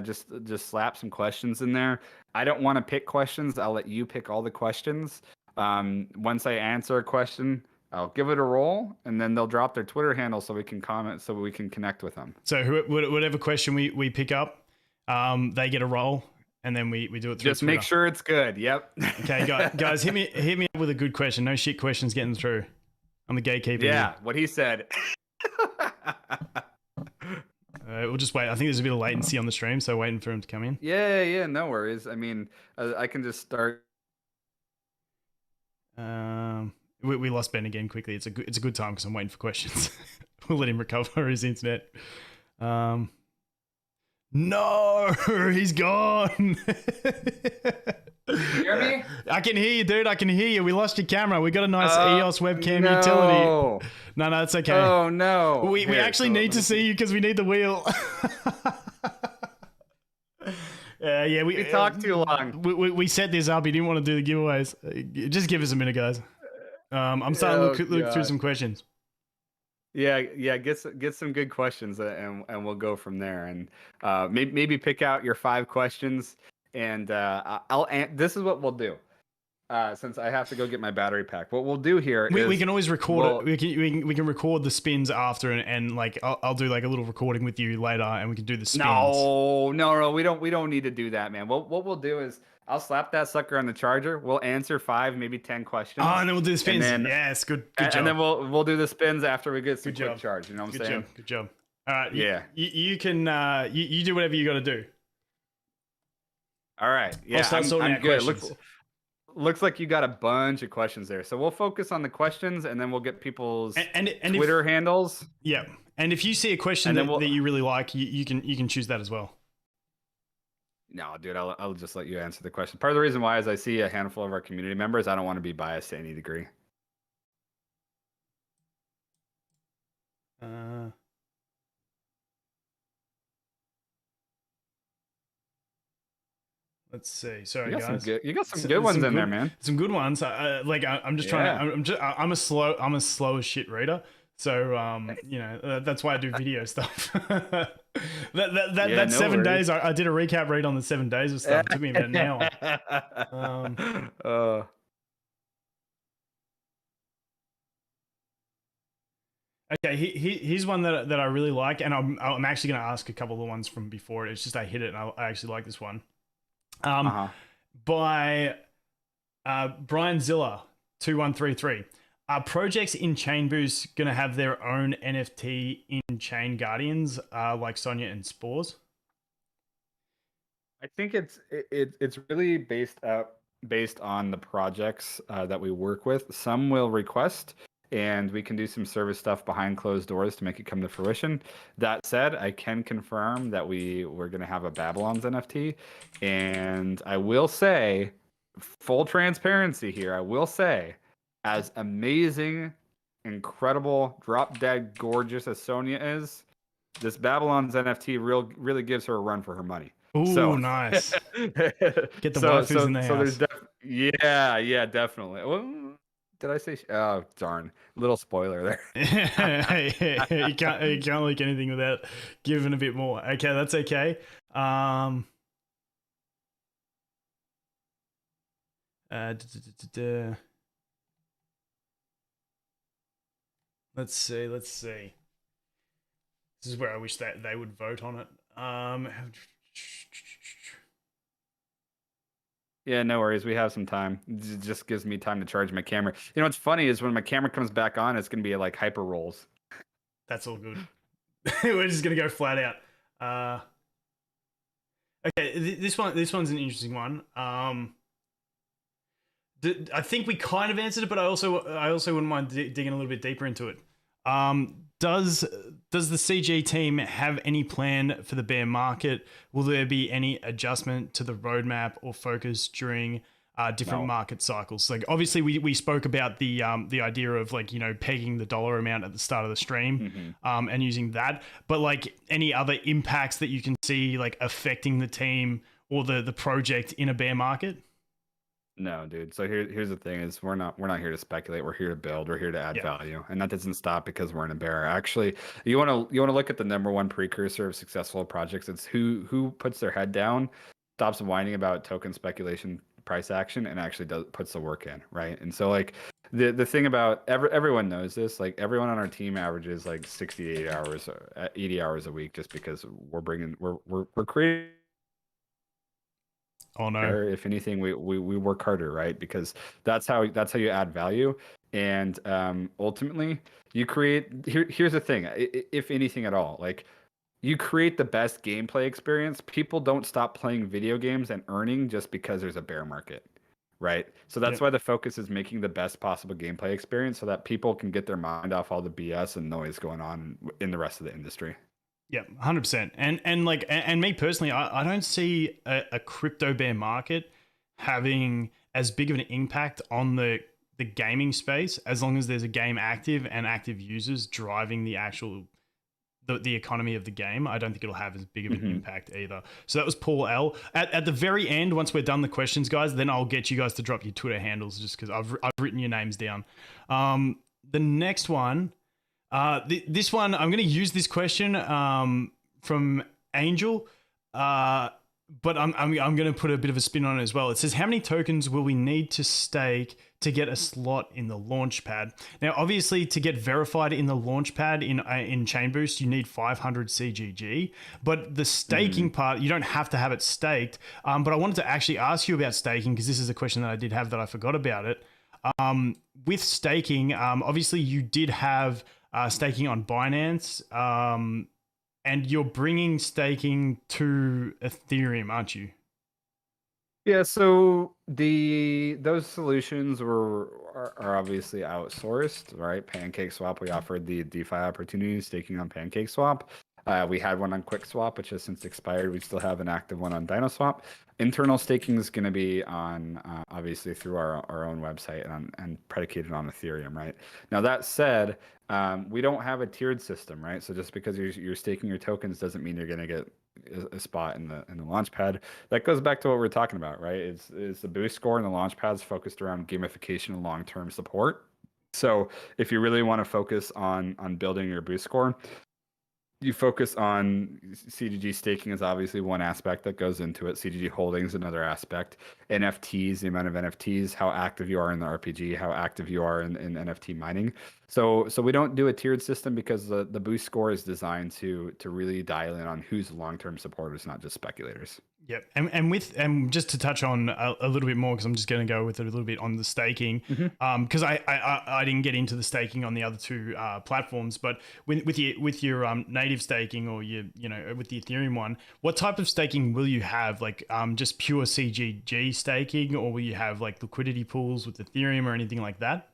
just slap some questions in there. I don't want to pick questions. I'll let you pick all the questions. Once I answer a question, I'll give it a roll, and then they'll drop their Twitter handle so we can comment, so we can connect with them. So whatever question we pick up, they get a roll, and then we do it through Just Twitter. Make sure it's good. Yep. Okay, guys, hit me up with a good question. No shit questions getting through. I'm the gatekeeper. Yeah, here. What he said. we'll just wait. I think there's a bit of latency on the stream, so waiting for him to come in. Yeah, no worries. I mean, I can just start. We lost Ben again quickly. It's a good time because I'm waiting for questions. We'll let him recover his internet. No, he's gone. You hear me? I can hear you, dude. I can hear you. We lost your camera. We got a nice EOS webcam utility. No, it's okay. Oh no. We actually need to see you because we need the wheel. Yeah, we talked too long. We set this up. He didn't want to do the giveaways. Just give us a minute, guys. I'm starting to look through some questions. Yeah, get some good questions, and we'll go from there. And maybe pick out your 5 questions, and this is what we'll do. Since I have to go get my battery pack, what we'll do here is we can always record it. We can record the spins after, and like I'll do like a little recording with you later, and we can do the spins. No, we don't need to do that, man. What we'll do is I'll slap that sucker on the charger. We'll answer 5, maybe 10 questions. Oh, and then we'll do the spins. Yes, good job. And then we'll do the spins after we get some quick charge. You know what I'm saying? Good job. All right. Yeah. You can you do whatever you got to do. All right. Yeah, I'm good. Looks like you got a bunch of questions there. So we'll focus on the questions, and then we'll get people's Twitter handles. Yeah. And if you see a question that you really like, you can choose that as well. No, dude, I'll just let you answer the question. Part of the reason why is I see a handful of our community members. I don't want to be biased to any degree. Let's see. Sorry, guys. You got some good ones in there, man. Some good ones. I'm just trying to. I'm a slow as shit reader. So that's why I do video stuff. that 7 days. I did a recap read on the 7 days of stuff. It took me about an hour. Okay, here's one that I really like, and I'm actually going to ask a couple of the ones from before. It's just I hit it, and I actually like this one. By Brian Zilla 2133. Are projects in Chain Boost going to have their own NFT in Chain Guardians, like Sonia and Spores? I think it's really based on the projects that we work with. Some will request, and we can do some service stuff behind closed doors to make it come to fruition. That said, I can confirm that we're going to have a Babylon's NFT, and I will say, full transparency here, I will say, as amazing, incredible, drop dead gorgeous as Sonia is, this Babylon's NFT really gives her a run for her money. Ooh, nice. Get the waifus in the house. Yeah, definitely. Well, did I say? Oh, darn! Little spoiler there. You can't leak anything without giving a bit more. Okay, that's okay. Let's see. This is where I wish that they would vote on it. Yeah, no worries. We have some time. It just gives me time to charge my camera. You know what's funny is when my camera comes back on, it's going to be like hyper rolls. That's all good. We're just going to go flat out. Okay, this one's an interesting one. I think we kind of answered it, but I also wouldn't mind digging a little bit deeper into it. Does the CG team have any plan for the bear market? Will there be any adjustment to the roadmap or focus during different market cycles? Like obviously we spoke about the idea of like, pegging the dollar amount at the start of the stream, and using that, but like any other impacts that you can see like affecting the team or the project in a bear market? No, dude. So here's the thing: is we're not here to speculate. We're here to build. We're here to add value, and that doesn't stop because we're in a bear. Actually, you want to look at the number one precursor of successful projects. It's who puts their head down, stops whining about token speculation, price action, and actually puts the work in, right? And so like the thing about everyone knows this. Like everyone on our team averages like 68 hours, 80 hours a week, just because we're creating. Oh no! If anything, we work harder, right? Because that's how you add value, and ultimately you create. Here's the thing: if anything at all, like you create the best gameplay experience. People don't stop playing video games and earning just because there's a bear market, right? So that's Yep. why the focus is making the best possible gameplay experience so that people can get their mind off all the BS and noise going on in the rest of the industry. Yeah, 100%. And like, and me personally, I don't see a crypto bear market having as big of an impact on the gaming space as long as there's a game active and active users driving the actual the economy of the game. I don't think it'll have as big of an impact either. So that was Paul L. At the very end, once we're done the questions, guys, then I'll get you guys to drop your Twitter handles just because I've written your names down. The next one, this one, I'm going to use this question from Angel, but I'm going to put a bit of a spin on it as well. It says, how many tokens will we need to stake to get a slot in the launchpad? Now, obviously, to get verified in the launchpad in Chain Boost, you need 500 CGG. But the staking part, you don't have to have it staked. But I wanted to actually ask you about staking because this is a question that I did have that I forgot about it. With staking, obviously, you did have staking on Binance. And you're bringing staking to Ethereum, aren't you? Yeah, so those solutions are obviously outsourced, right? PancakeSwap, we offered the DeFi opportunity staking on PancakeSwap. We had one on QuickSwap, which has since expired. We still have an active one on DinoSwap. Internal staking is going to be on obviously through our own website and predicated on Ethereum, right? Now that said, we don't have a tiered system, right? So just because you're staking your tokens doesn't mean you're going to get a spot in the launchpad. That goes back to what we're talking about, right? Is the boost score and the launchpad is focused around gamification and long-term support. So if you really want to focus on building your boost score, you focus on CGG staking is obviously one aspect that goes into it. CGG holdings another aspect. NFTs, the amount of NFTs, how active you are in the RPG, how active you are in NFT mining. So we don't do a tiered system because the boost score is designed to really dial in on who's long-term supporters, not just speculators. Yep. And just to touch on a little bit more, because I'm just going to go with it a little bit on the staking, because I didn't get into the staking on the other two platforms, but with your native staking or with the Ethereum one, what type of staking will you have? Like just pure CGG staking, or will you have like liquidity pools with Ethereum or anything like that?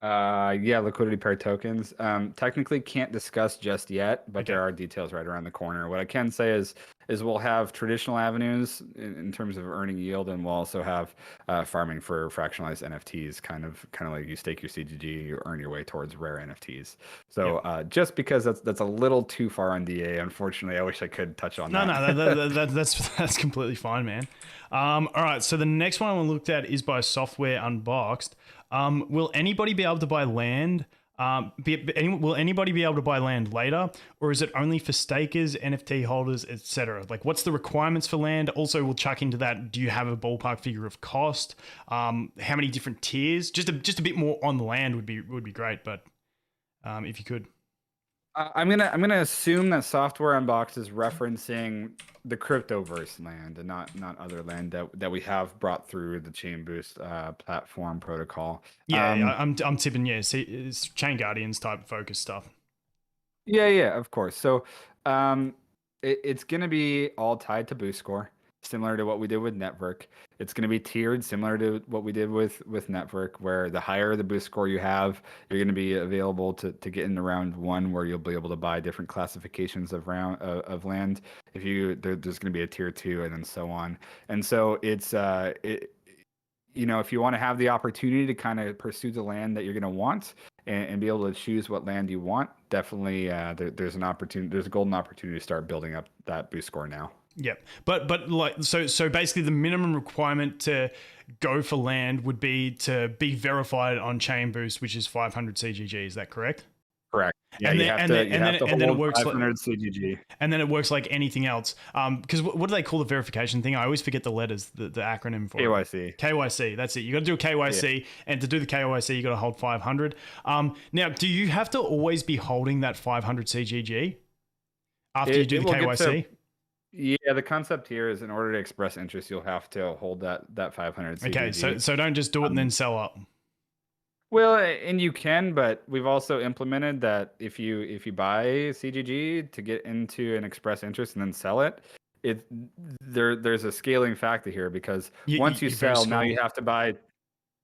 Yeah, liquidity pair tokens. Technically can't discuss just yet, but Okay. there are details right around the corner. What I can say is we'll have traditional avenues in terms of earning yield, and we'll also have farming for fractionalized NFTs, kind of like you stake your CGG, you earn your way towards rare NFTs. So just because that's a little too far on DA, unfortunately, I wish I could touch on that. No, that's completely fine, man. All right, so the next one I looked at is by Software Unboxed. Will anybody be able to buy land? Will anybody be able to buy land later, or is it only for stakers, NFT holders, etc.? Like, what's the requirements for land? Also, we'll chuck into that. Do you have a ballpark figure of cost? How many different tiers? Just a bit more on the land would be great, but if you could. I'm gonna assume that Software Unboxed is referencing the Cryptoverse land and not other land that we have brought through the Chain Boost platform protocol. Yeah, I'm tipping. Yeah, see, it's Chain Guardians type focus stuff. Yeah, of course. So it's gonna be all tied to boost score, similar to what we did with Network. It's going to be tiered, similar to what we did with Network, where the higher the boost score you have, you're going to be available to get into round one, where you'll be able to buy different classifications of land. If there's going to be a tier 2, and then so on. And so it's if you want to have the opportunity to kind of pursue the land that you're going to want and be able to choose what land you want, definitely there's an opportunity. There's a golden opportunity to start building up that boost score now. Yep. But like so basically the minimum requirement to go for land would be to be verified on Chain Boost, which is 500 CGG. Is that correct? Correct. Yeah, and you then, have to and then it works 500 CGG. And then it works like anything else. Because what do they call the verification thing? I always forget the letters, the acronym for KYC. It. KYC. That's it. You got to do a KYC, and to do the KYC, you got to hold 500. Now, do you have to always be holding that 500 CGG after you do the KYC? Yeah, the concept here is in order to express interest, you'll have to hold that 500 CGG. Okay, so don't just do it and then sell up. Well, and you can, but we've also implemented that if you buy CGG to get into an express interest and then sell it, it there's a scaling factor here because once you You boost sell, now score. you have to buy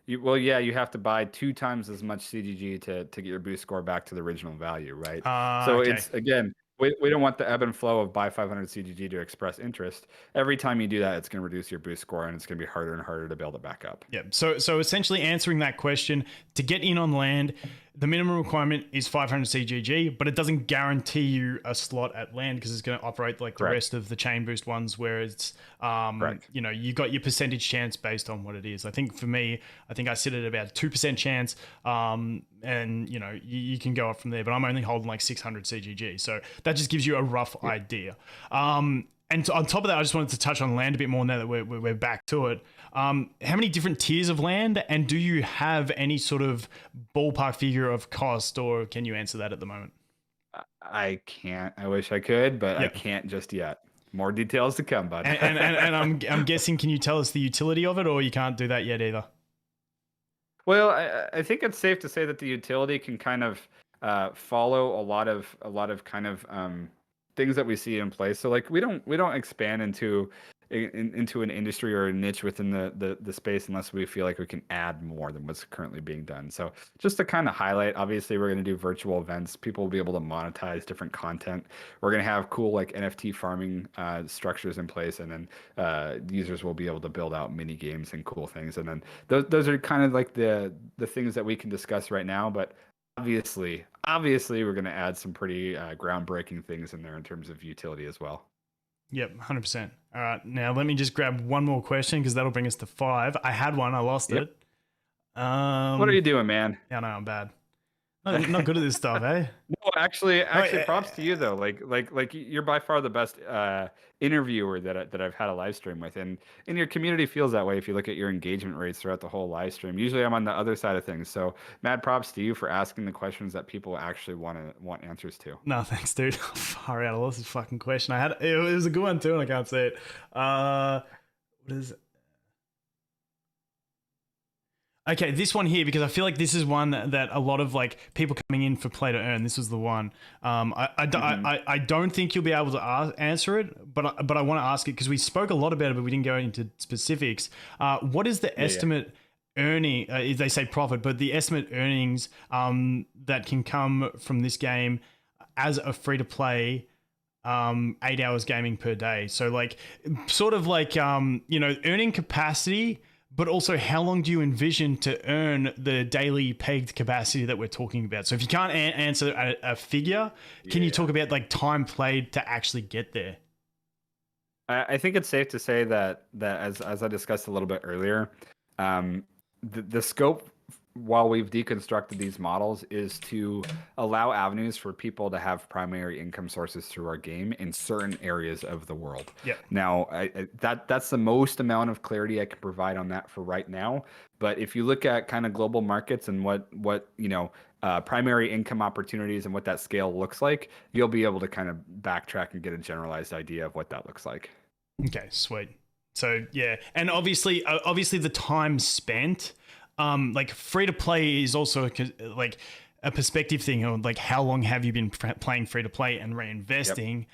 you have to buy 2 times as much CGG to get your boost score back to the original value, right? So Okay. it's again, we don't want the ebb and flow of buy 500 CGG to express interest. Every time you do that, it's going to reduce your boost score and it's going to be harder and harder to build it back up. Yeah. So essentially answering that question, to get in on land, the minimum requirement is 500 CGG, but it doesn't guarantee you a slot at land because it's going to operate like the Correct. rest of the chain boost ones where it's, Correct. you know, you got your percentage chance based on what it is. I think for me, I think I sit at about a 2% chance. And you know, you can go up from there, but I'm only holding like 600 CGG. So that just gives you a rough idea. And on top of that, I just wanted to touch on land a bit more now that we're back to it. How many different tiers of land, and do you have any sort of ballpark figure of cost, or can you answer that at the moment? I can't. I wish I could, but I Yep. can't just yet. More details to come, bud. And I'm guessing, can you tell us the utility of it, or you can't do that yet either? Well, I think it's safe to say that the utility can kind of follow a lot of kind of things that we see in place. So like we don't expand into an industry or a niche within the space unless we feel like we can add more than what's currently being done. So just to kind of highlight, obviously we're going to do virtual events. People will be able to monetize different content. We're going to have cool like NFT farming structures in place, and then users will be able to build out mini games and cool things. And then those are kind of like the things that we can discuss right now. But obviously we're going to add some pretty groundbreaking things in there in terms of utility as well. Yep, 100%. All right, now let me just grab one more question because that'll bring us to 5. I had one, I lost Yep. it. What are you doing, man? Yeah, no, I'm bad. Not good at this stuff, eh? No, actually, Right, props to you though. Like you're by far the best interviewer that I've had a live stream with, and your community feels that way if you look at your engagement rates throughout the whole live stream. Usually, I'm on the other side of things. So, mad props to you for asking the questions that people actually want answers to. no, thanks, dude. Far out. I lost this fucking question. I had it was a good one too, and I can't say it. What is it? Okay, this one here, because I feel like this is one that a lot of like people coming in for play to earn. This was the one. I don't think you'll be able to answer it, but I want to ask it because we spoke a lot about it, but we didn't go into specifics. What is the estimate earning? They say profit, but the estimate earnings that can come from this game as a free to play 8 hours gaming per day. So like, sort of like you know, earning capacity. But also, how long do you envision to earn the daily pegged capacity that we're talking about? So if you can't answer a figure, can you talk about like time played to actually get there? I think it's safe to say that as I discussed a little bit earlier, the scope while we've deconstructed these models is to allow avenues for people to have primary income sources through our game in certain areas of the world. Yeah. Now, that's the most amount of clarity I can provide on that for right now. But if you look at kind of global markets and what you know, primary income opportunities and what that scale looks like, you'll be able to kind of backtrack and get a generalized idea of what that looks like. Okay, sweet. So yeah, and obviously the time spent. Like free to play is also like a perspective thing on like how long have you been playing free to play and reinvesting.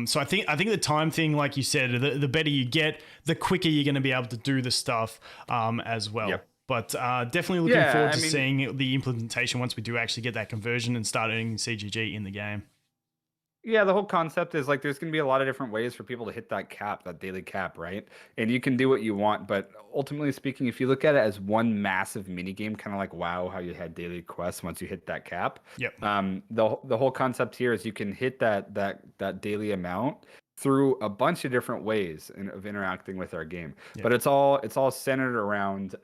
So I think the time thing, like you said, the better you get, the quicker you're going to be able to do the stuff as well. Yep. But definitely looking forward to seeing the implementation once we do actually get that conversion and start earning CGG in the game. Yeah, the whole concept is like there's going to be a lot of different ways for people to hit that cap, that daily cap, right? And you can do what you want, but ultimately speaking, if you look at it as one massive mini game, kind of like WoW, how you had daily quests once you hit that cap. Yep. The whole concept here is you can hit that daily amount through a bunch of different ways of interacting with our game. Yep. But it's all centered around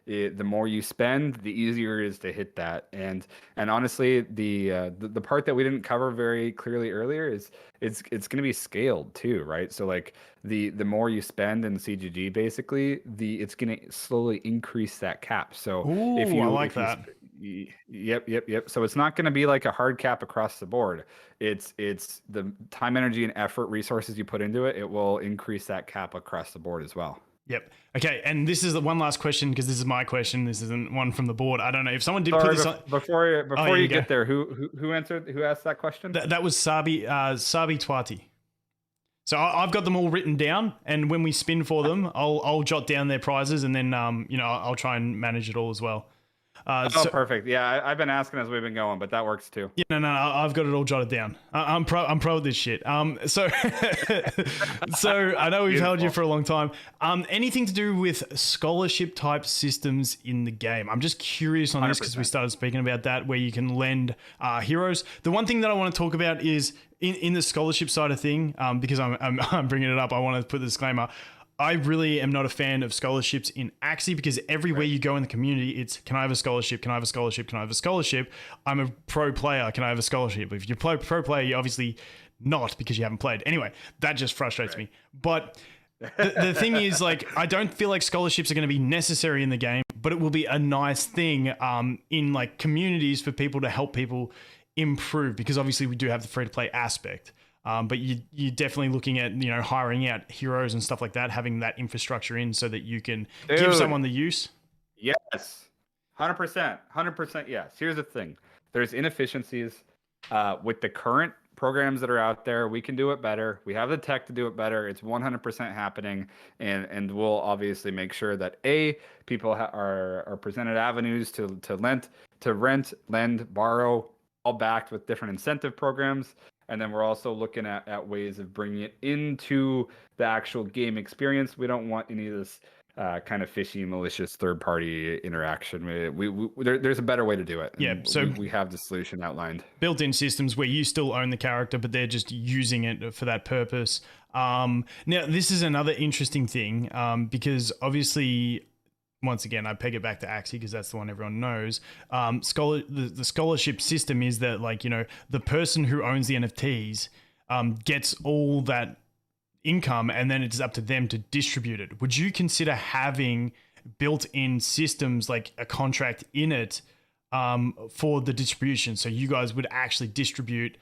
the more you spend, the easier it is to hit that. And honestly, the part that we didn't cover very clearly earlier is it's going to be scaled too, right? So like the more you spend in CGG, basically, it's going to slowly increase that cap. So Ooh, I like that. Yep. So it's not going to be like a hard cap across the board. It's the time, energy, and effort resources you put into it. It will increase that cap across the board as well. Yep. Okay, and this is the one last question because this is my question. This isn't one from the board. I don't know if someone did Sorry, put this on. before you go. get there, who asked that question? That was Sabi Twati. So I've got them all written down, and when we spin for them, I'll jot down their prizes, and then I'll try and manage it all as well. Perfect. Yeah, I've been asking as we've been going, but that works too. Yeah, no, I've got it all jotted down. I'm pro at this shit. So I know we've held you for a long time. Anything to do with scholarship type systems in the game? I'm just curious on this because we started speaking about that, where you can lend heroes. The one thing that I want to talk about is in the scholarship side of thing, because I'm bringing it up. I want to put the disclaimer. I really am not a fan of scholarships in Axie because everywhere you go in the community, it's can I have a scholarship? Can I have a scholarship? Can I have a scholarship? I'm a pro player. Can I have a scholarship? If you're pro player, you're obviously not because you haven't played. Anyway, that just frustrates me. But the thing is, like, I don't feel like scholarships are going to be necessary in the game, but it will be a nice thing in like communities for people to help people improve because obviously we do have the free to play aspect. But you're definitely looking at, hiring out heroes and stuff like that, having that infrastructure in so that you can give someone the use. Yes, 100%, yes. Here's the thing. There's inefficiencies with the current programs that are out there. We can do it better. We have the tech to do it better. It's 100% happening. And we'll obviously make sure that people are presented avenues to rent, lend, borrow, all backed with different incentive programs. And then we're also looking at ways of bringing it into the actual game experience. We don't want any of this kind of fishy, malicious third-party interaction. There's a better way to do it. Yeah, so we have the solution outlined. Built-in systems where you still own the character, but they're just using it for that purpose. Now, this is another interesting thing because obviously, once again, I peg it back to Axie because that's the one everyone knows. The scholarship system is that, like, the person who owns the NFTs gets all that income and then it's up to them to distribute it. Would you consider having built-in systems like a contract in it for the distribution? So you guys would actually distribute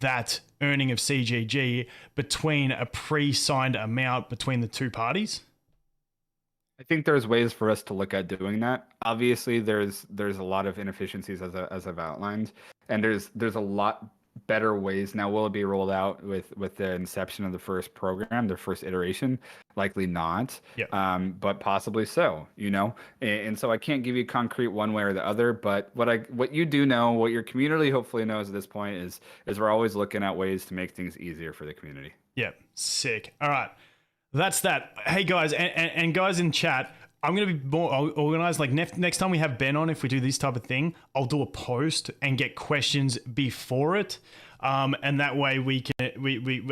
that earning of CGG between a pre-signed amount between the two parties? I think there's ways for us to look at doing that. Obviously, there's a lot of inefficiencies as I've outlined, and there's a lot better ways. Now, will it be rolled out with the inception of the first program, the first iteration? Likely not. Yeah. But possibly so. And so I can't give you concrete one way or the other. But what you do know, what your community hopefully knows at this point is we're always looking at ways to make things easier for the community. Yeah. Sick. All right. That's that. Hey guys, and guys in chat, I'm going to be more organized. Like next time we have Ben on, if we do this type of thing, I'll do a post and get questions before it. And that way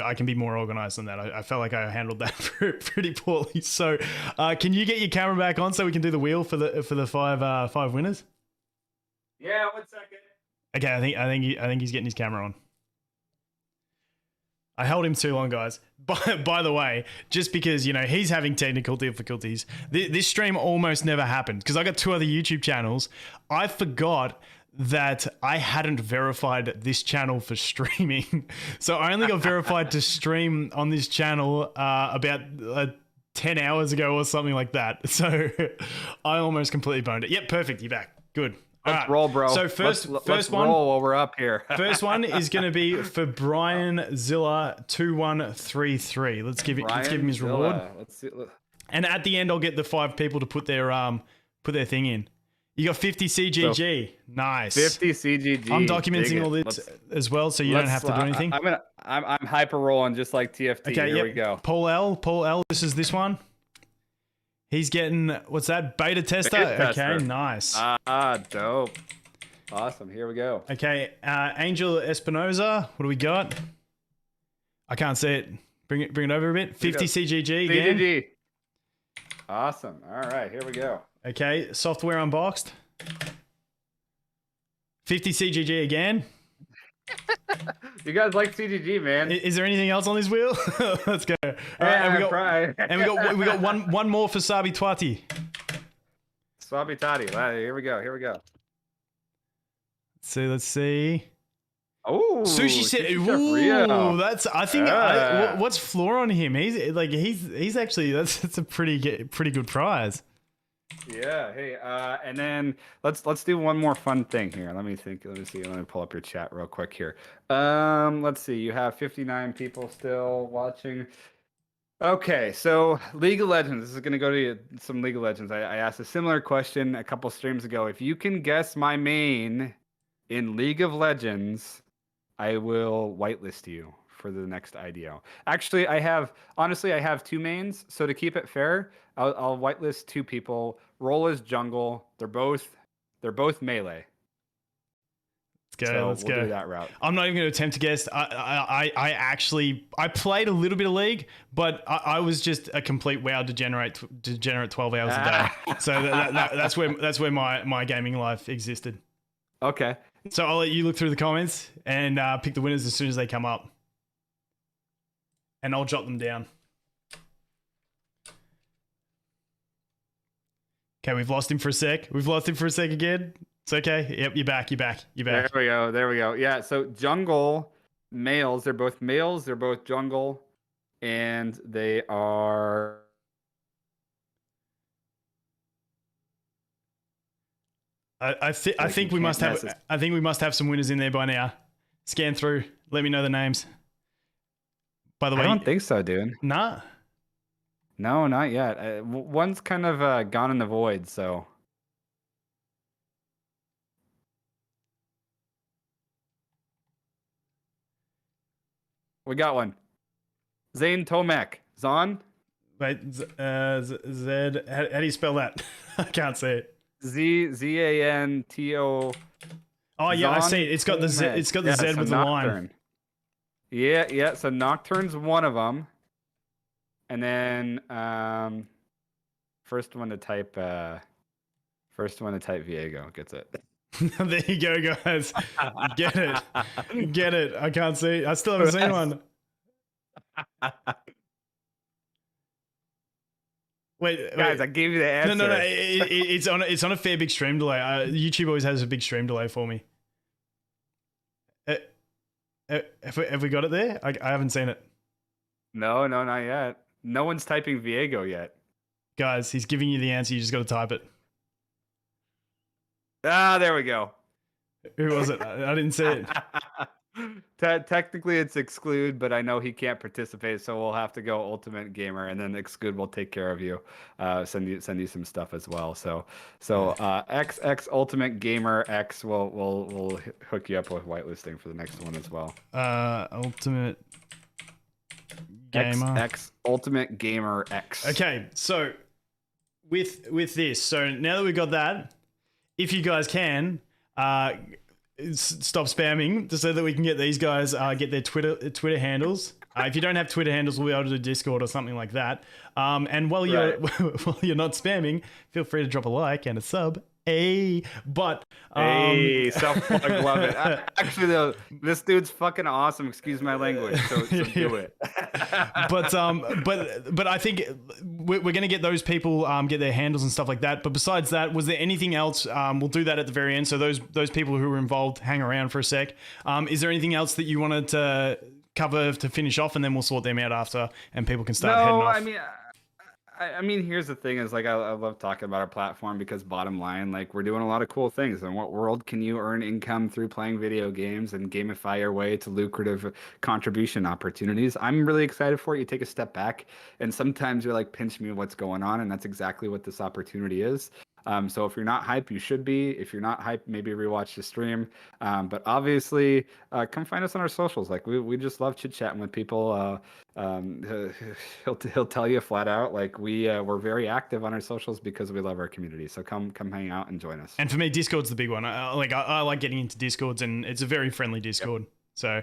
I can be more organized than that. I felt like I handled that pretty poorly. So, can you get your camera back on so we can do the wheel for the five winners? Yeah, 1 second. Okay, I think he's getting his camera on. I held him too long, guys. By the way, just because, he's having technical difficulties, this stream almost never happened because I got 2 other YouTube channels. I forgot that I hadn't verified this channel for streaming. So I only got verified to stream on this channel about 10 hours ago or something like that. So I almost completely boned it. Yep, perfect. You're back. Good. Let's roll, bro. So let's one, roll while we're up here. First one is going to be for Brian Zilla 2133. Let's give him his reward. Let's see. And at the end, I'll get the 5 people to put their thing in. You got 50 CGG. So, nice. 50 CGG. I'm documenting all this as well, so you don't have to do anything. I'm hyper rolling just like TFT. Okay, here we go. Paul L. This is this one. He's getting, what's that? Beta tester? Okay, nice. Dope. Awesome. Here we go. Okay, Angel Espinoza. What do we got? I can't see it. Bring it over a bit. 50 CGG again. CGG. Awesome. All right, here we go. Okay, software unboxed. 50 CGG again. You guys like CGG, man. Is there anything else on this wheel? Let's go. All right, and we got one more for Sabi Twati. Sabi Twati. Here we go. Let's see. Oh, Sushi said, Sushi Chef "Ooh, Rio. that's. I think. Yeah. What's floor on him? He's actually that's a pretty good prize." Yeah. Hey. And then let's do one more fun thing here. Let me think. Let me see. Let me pull up your chat real quick here. Let's see. You have 59 people still watching. Okay, so League of Legends. This is going to go to some League of Legends. I asked a similar question a couple streams ago. If you can guess my main in League of Legends, I will whitelist you for the next IDO. Actually, honestly, I have two mains. So to keep it fair, I'll whitelist two people. Roll is jungle. They're both melee. Let's We'll go. do that route. I'm not even going to attempt to guess. I played a little bit of League, but I was just a complete WoW degenerate 12 hours a day. So that's where my gaming life existed. Okay. So I'll let you look through the comments and pick the winners as soon as they come up, and I'll jot them down. Okay, we've lost him for a sec. Again. It's okay. Yep, you're back. There we go. Yeah, so jungle males, they're both males, they're both jungle, and they are I think we must have some winners in there by now. Scan through. Let me know the names. By the way, I don't think so, dude. Nah. No, not yet. One's kind of gone in the void, so. We got one. Zane Tomek. Zon? Wait, Zed. How do you spell that? I can't say it. Zanto. Oh yeah, I see it. It's got the Z. It's got the Z with the line. Yeah. So Nocturne's one of them, and then first one to type Viego gets it. There you go, guys. Get it. I can't see. I still haven't seen one. Wait, guys, I gave you the answer. No. It's on a fair big stream delay. YouTube always has a big stream delay for me. Have we got it there? I haven't seen it. No, not yet. No one's typing Viego yet. Guys, he's giving you the answer. You just got to type it. Ah, there we go. Who was it? I didn't see it. Technically, it's Exclude, but I know he can't participate, so we'll have to go Ultimate Gamer, and then Exclude will take care of you, send you some stuff as well. So XX Ultimate Gamer X will hook you up with whitelisting for the next one as well. Ultimate Gamer X Ultimate Gamer X. Okay, so with this, so now that we've got that, if you guys can, stop spamming just so that we can get these guys get their Twitter handles. If you don't have Twitter handles, we'll be able to do Discord or something like that. And while you're not spamming, feel free to drop a like and a sub. Self-plug, love it. Actually, though, this dude's fucking awesome. Excuse my language. So do it. but I think we're gonna get those people get their handles and stuff like that. But besides that, was there anything else? We'll do that at the very end. So those people who were involved, hang around for a sec. Is there anything else that you wanted to cover to finish off, and then we'll sort them out after, and people can start heading off? I mean, here's the thing is, like, I love talking about our platform because bottom line, like, we're doing a lot of cool things. In what world can you earn income through playing video games and gamify your way to lucrative contribution opportunities? I'm really excited for it. You take a step back and sometimes you're like, pinch me what's going on. And that's exactly what this opportunity is. So if you're not hype, you should be. If you're not hype, maybe rewatch the stream. But obviously, come find us on our socials. Like we just love chit chatting with people. He'll tell you flat out, like we're very active on our socials because we love our community. So come hang out and join us. And for me, Discord's the big one. I like getting into Discords, and it's a very friendly Discord. Yep. So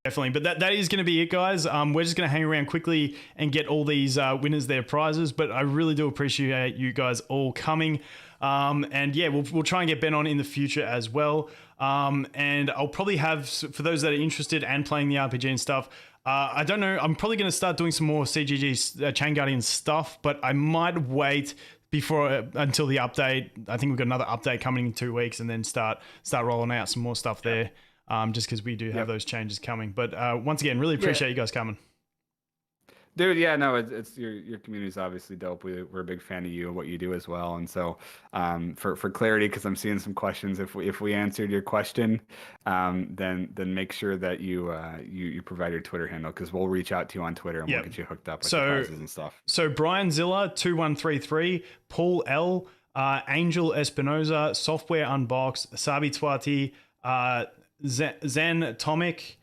definitely, but that is going to be it, guys. We're just going to hang around quickly and get all these winners their prizes. But I really do appreciate you guys all coming. And yeah, we'll try and get Ben on in the future as well. And I'll probably have, for those that are interested and playing the RPG and stuff, I don't know, I'm probably going to start doing some more CGG Chain Guardians stuff, but I might wait until the update. I think we've got another update coming in 2 weeks, and then start rolling out some more stuff there. just because we do have those changes coming. But once again, really appreciate you guys coming. Dude, yeah, no, it's your community is obviously dope. We're a big fan of you and what you do as well. And so, for clarity, because I'm seeing some questions, if we answered your question, then make sure that you provide your Twitter handle, because we'll reach out to you on Twitter and we'll get you hooked up with the prizes and stuff. So Brian Zilla 2133, Paul L, Angel Espinoza, Software Unboxed, Sabi Twati, Zen Atomic.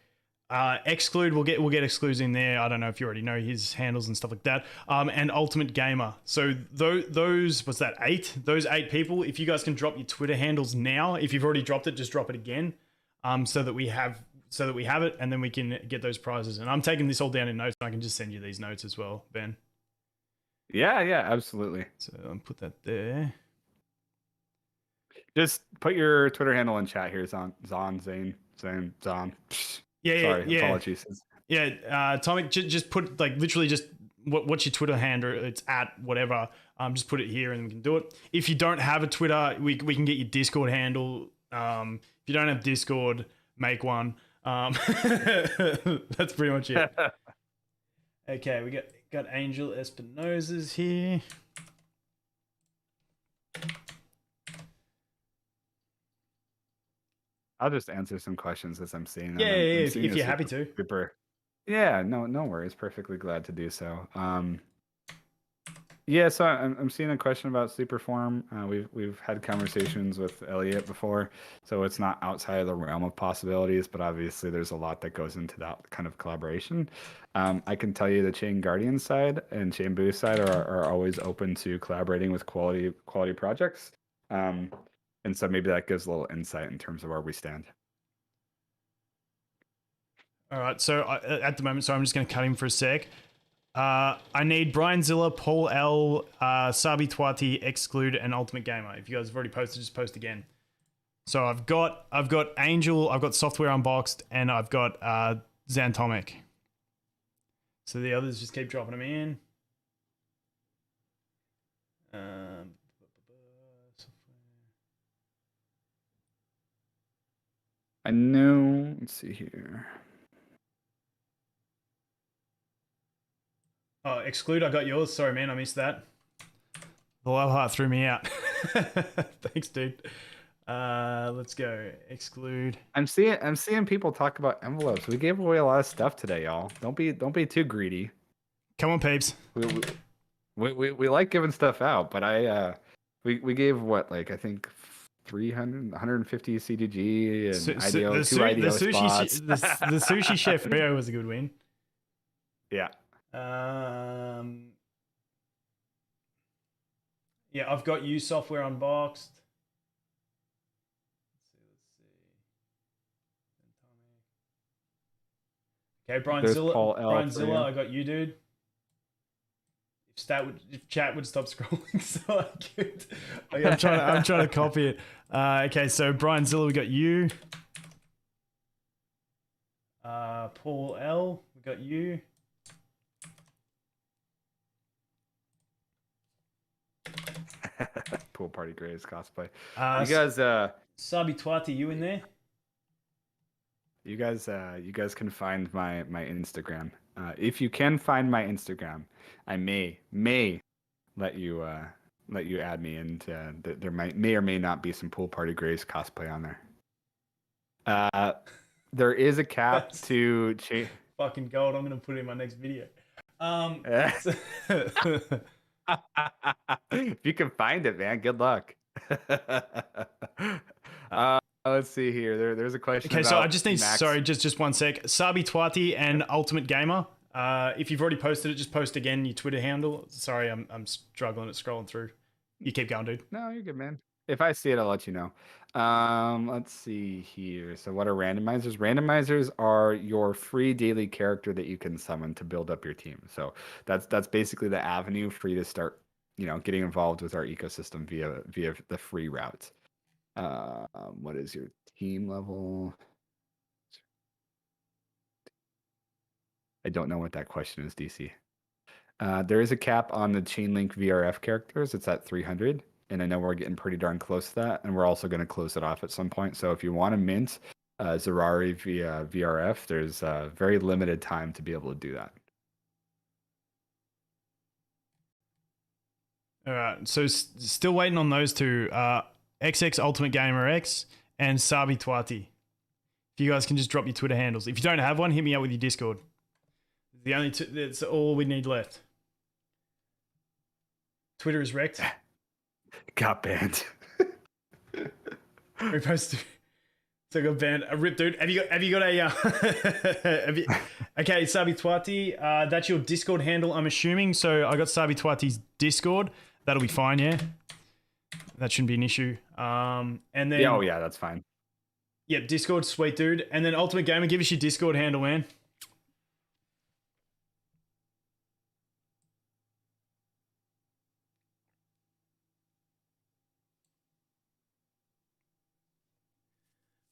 Exclude, we'll get excludes in there. I don't know if you already know his handles and stuff like that. And Ultimate Gamer. So those what's that, 8? Those 8 people, if you guys can drop your Twitter handles now, if you've already dropped it, just drop it again. So that we have it, and then we can get those prizes. And I'm taking this all down in notes, and I can just send you these notes as well, Ben. Yeah, absolutely. So I'll put that there. Just put your Twitter handle in chat here, Zan. Yeah, sorry, yeah. Apologies. Yeah, Tommy, just put literally just what's your Twitter handle? It's at whatever. Just put it here and we can do it. If you don't have a Twitter, we can get your Discord handle. If you don't have Discord, make one. That's pretty much it. Okay, we got Angel Espinosa's here. I'll just answer some questions as I'm seeing them. Yeah, if you're happy to. Super. Yeah, no worries. Perfectly glad to do so. Yeah, so I'm seeing a question about Superform. We've had conversations with Elliot before, so it's not outside of the realm of possibilities, but obviously there's a lot that goes into that kind of collaboration. I can tell you the Chain Guardians side and Chain Boost side are always open to collaborating with quality projects. And so maybe that gives a little insight in terms of where we stand. All right. So at the moment, I'm just going to cut him for a sec. I need Brian Zilla, Paul L, Sabi Twati, Exclude, and Ultimate Gamer. If you guys have already posted, just post again. So I've got Angel, I've got Software Unboxed, and I've got Xantomic. So the others just keep dropping them in. I know. Let's see here. Oh, Exclude, I got yours. Sorry, man, I missed that. The love heart threw me out. Thanks, dude. Let's go. Exclude. I'm seeing people talk about envelopes. We gave away a lot of stuff today, y'all. Don't be too greedy. Come on, peeps. We like giving stuff out, but we gave what, like, I think 150 CDG and IDO, 2 IDO spots. The Sushi Chef Rio was a good win. Yeah. Yeah, I've got you Software Unboxed. Okay, Brian Zilla, I got you, dude. If chat would stop scrolling, so I could. I'm trying to copy it. Okay, so Brian Zilla, we got you. Paul L, we got you. Pool Party Graves cosplay. You guys, Sabi Twati, you in there? You guys can find my Instagram. If you can find my Instagram, I may let you add me, and there may or may not be some Pool Party Graves cosplay on there. There is a cap to change. Fucking gold! I'm gonna put it in my next video. If you can find it, man, good luck. Let's see here. There's a question. Okay, so I just need just 1 sec. Sabi Twati and Ultimate Gamer. If you've already posted it, just post again your Twitter handle. Sorry, I'm struggling at scrolling through. You keep going, dude. No, you're good, man. If I see it, I'll let you know. Let's see here. So what are randomizers? Randomizers are your free daily character that you can summon to build up your team. So that's basically the avenue for you to start, getting involved with our ecosystem via the free route. What is your team level? I don't know what that question is, DC. There is a cap on the Chainlink VRF characters. It's at 300. And I know we're getting pretty darn close to that. And we're also going to close it off at some point. So if you want to mint Zerari via VRF, there's a very limited time to be able to do that. All right. So still waiting on those two. XX Ultimate Gamer X and Sabi Twati. If you guys can just drop your Twitter handles. If you don't have one, hit me up with your Discord. The only two, that's all we need left. Twitter is wrecked. Got banned. Reposted. So I got banned. A rip, dude. Have you got a okay, Sabi Twati, that's your Discord handle, I'm assuming. So I got Sabi Twati's Discord. That'll be fine, yeah. That shouldn't be an issue. And then yeah, that's fine. Yep, Discord, sweet dude. And then Ultimate Gamer, give us your Discord handle, man.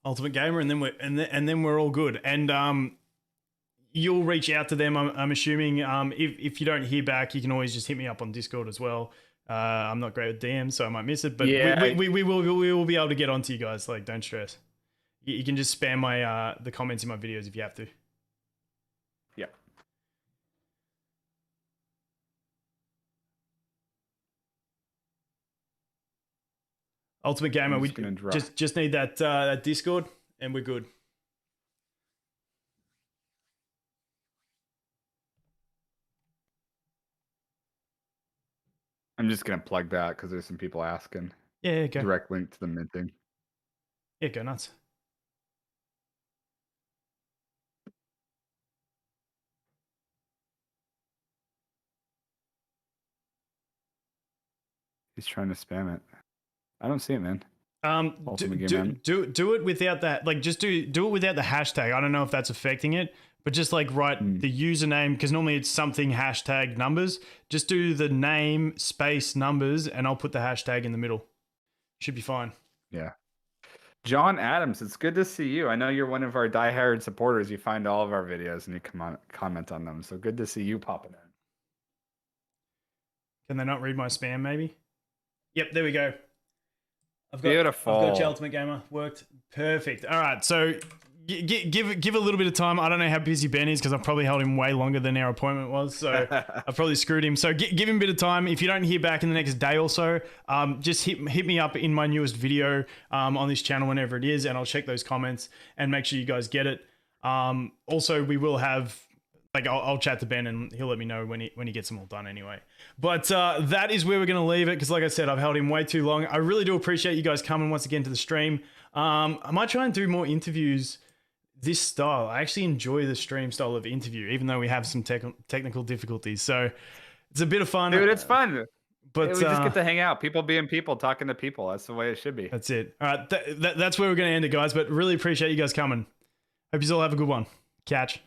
Ultimate Gamer, and then we're all good. And you'll reach out to them, I'm assuming. If you don't hear back, you can always just hit me up on Discord as well. I'm not great with DMs, so I might miss it. But yeah, we will be able to get onto you guys. Like, don't stress. You can just spam my the comments in my videos if you have to. Yeah. Ultimate Gamer, we just need that Discord, and we're good. I'm just gonna plug that because there's some people asking. Yeah, go. Direct link to the minting. Yeah, go nuts. He's trying to spam it. I don't see it, man. Do it without that. Like, just do it without the hashtag. I don't know if that's affecting it, but just like write the username, because normally it's something hashtag numbers. Just do the name space numbers, and I'll put the hashtag in the middle. Should be fine. Yeah. John Adams, it's good to see you. I know you're one of our diehard supporters. You find all of our videos and you comment on them. So good to see you popping in. Can they not read my spam, maybe? Yep, there we go. Beautiful. I've got your Ultimate Gamer. Worked perfect. All right, so give a little bit of time. I don't know how busy Ben is because I've probably held him way longer than our appointment was. So I've probably screwed him. So give him a bit of time. If you don't hear back in the next day or so, just hit me up in my newest video on this channel whenever it is, and I'll check those comments and make sure you guys get it. Also, we will have... Like, I'll chat to Ben and he'll let me know when he gets them all done anyway. But that is where we're going to leave it because, like I said, I've held him way too long. I really do appreciate you guys coming once again to the stream. I might try and do more interviews this style. I actually enjoy the stream style of interview, even though we have some technical difficulties. So it's a bit of fun. Dude, it's fun. But we just get to hang out. People being people, talking to people. That's the way it should be. That's it. All right. That's where we're going to end it, guys. But really appreciate you guys coming. Hope you all have a good one. Catch.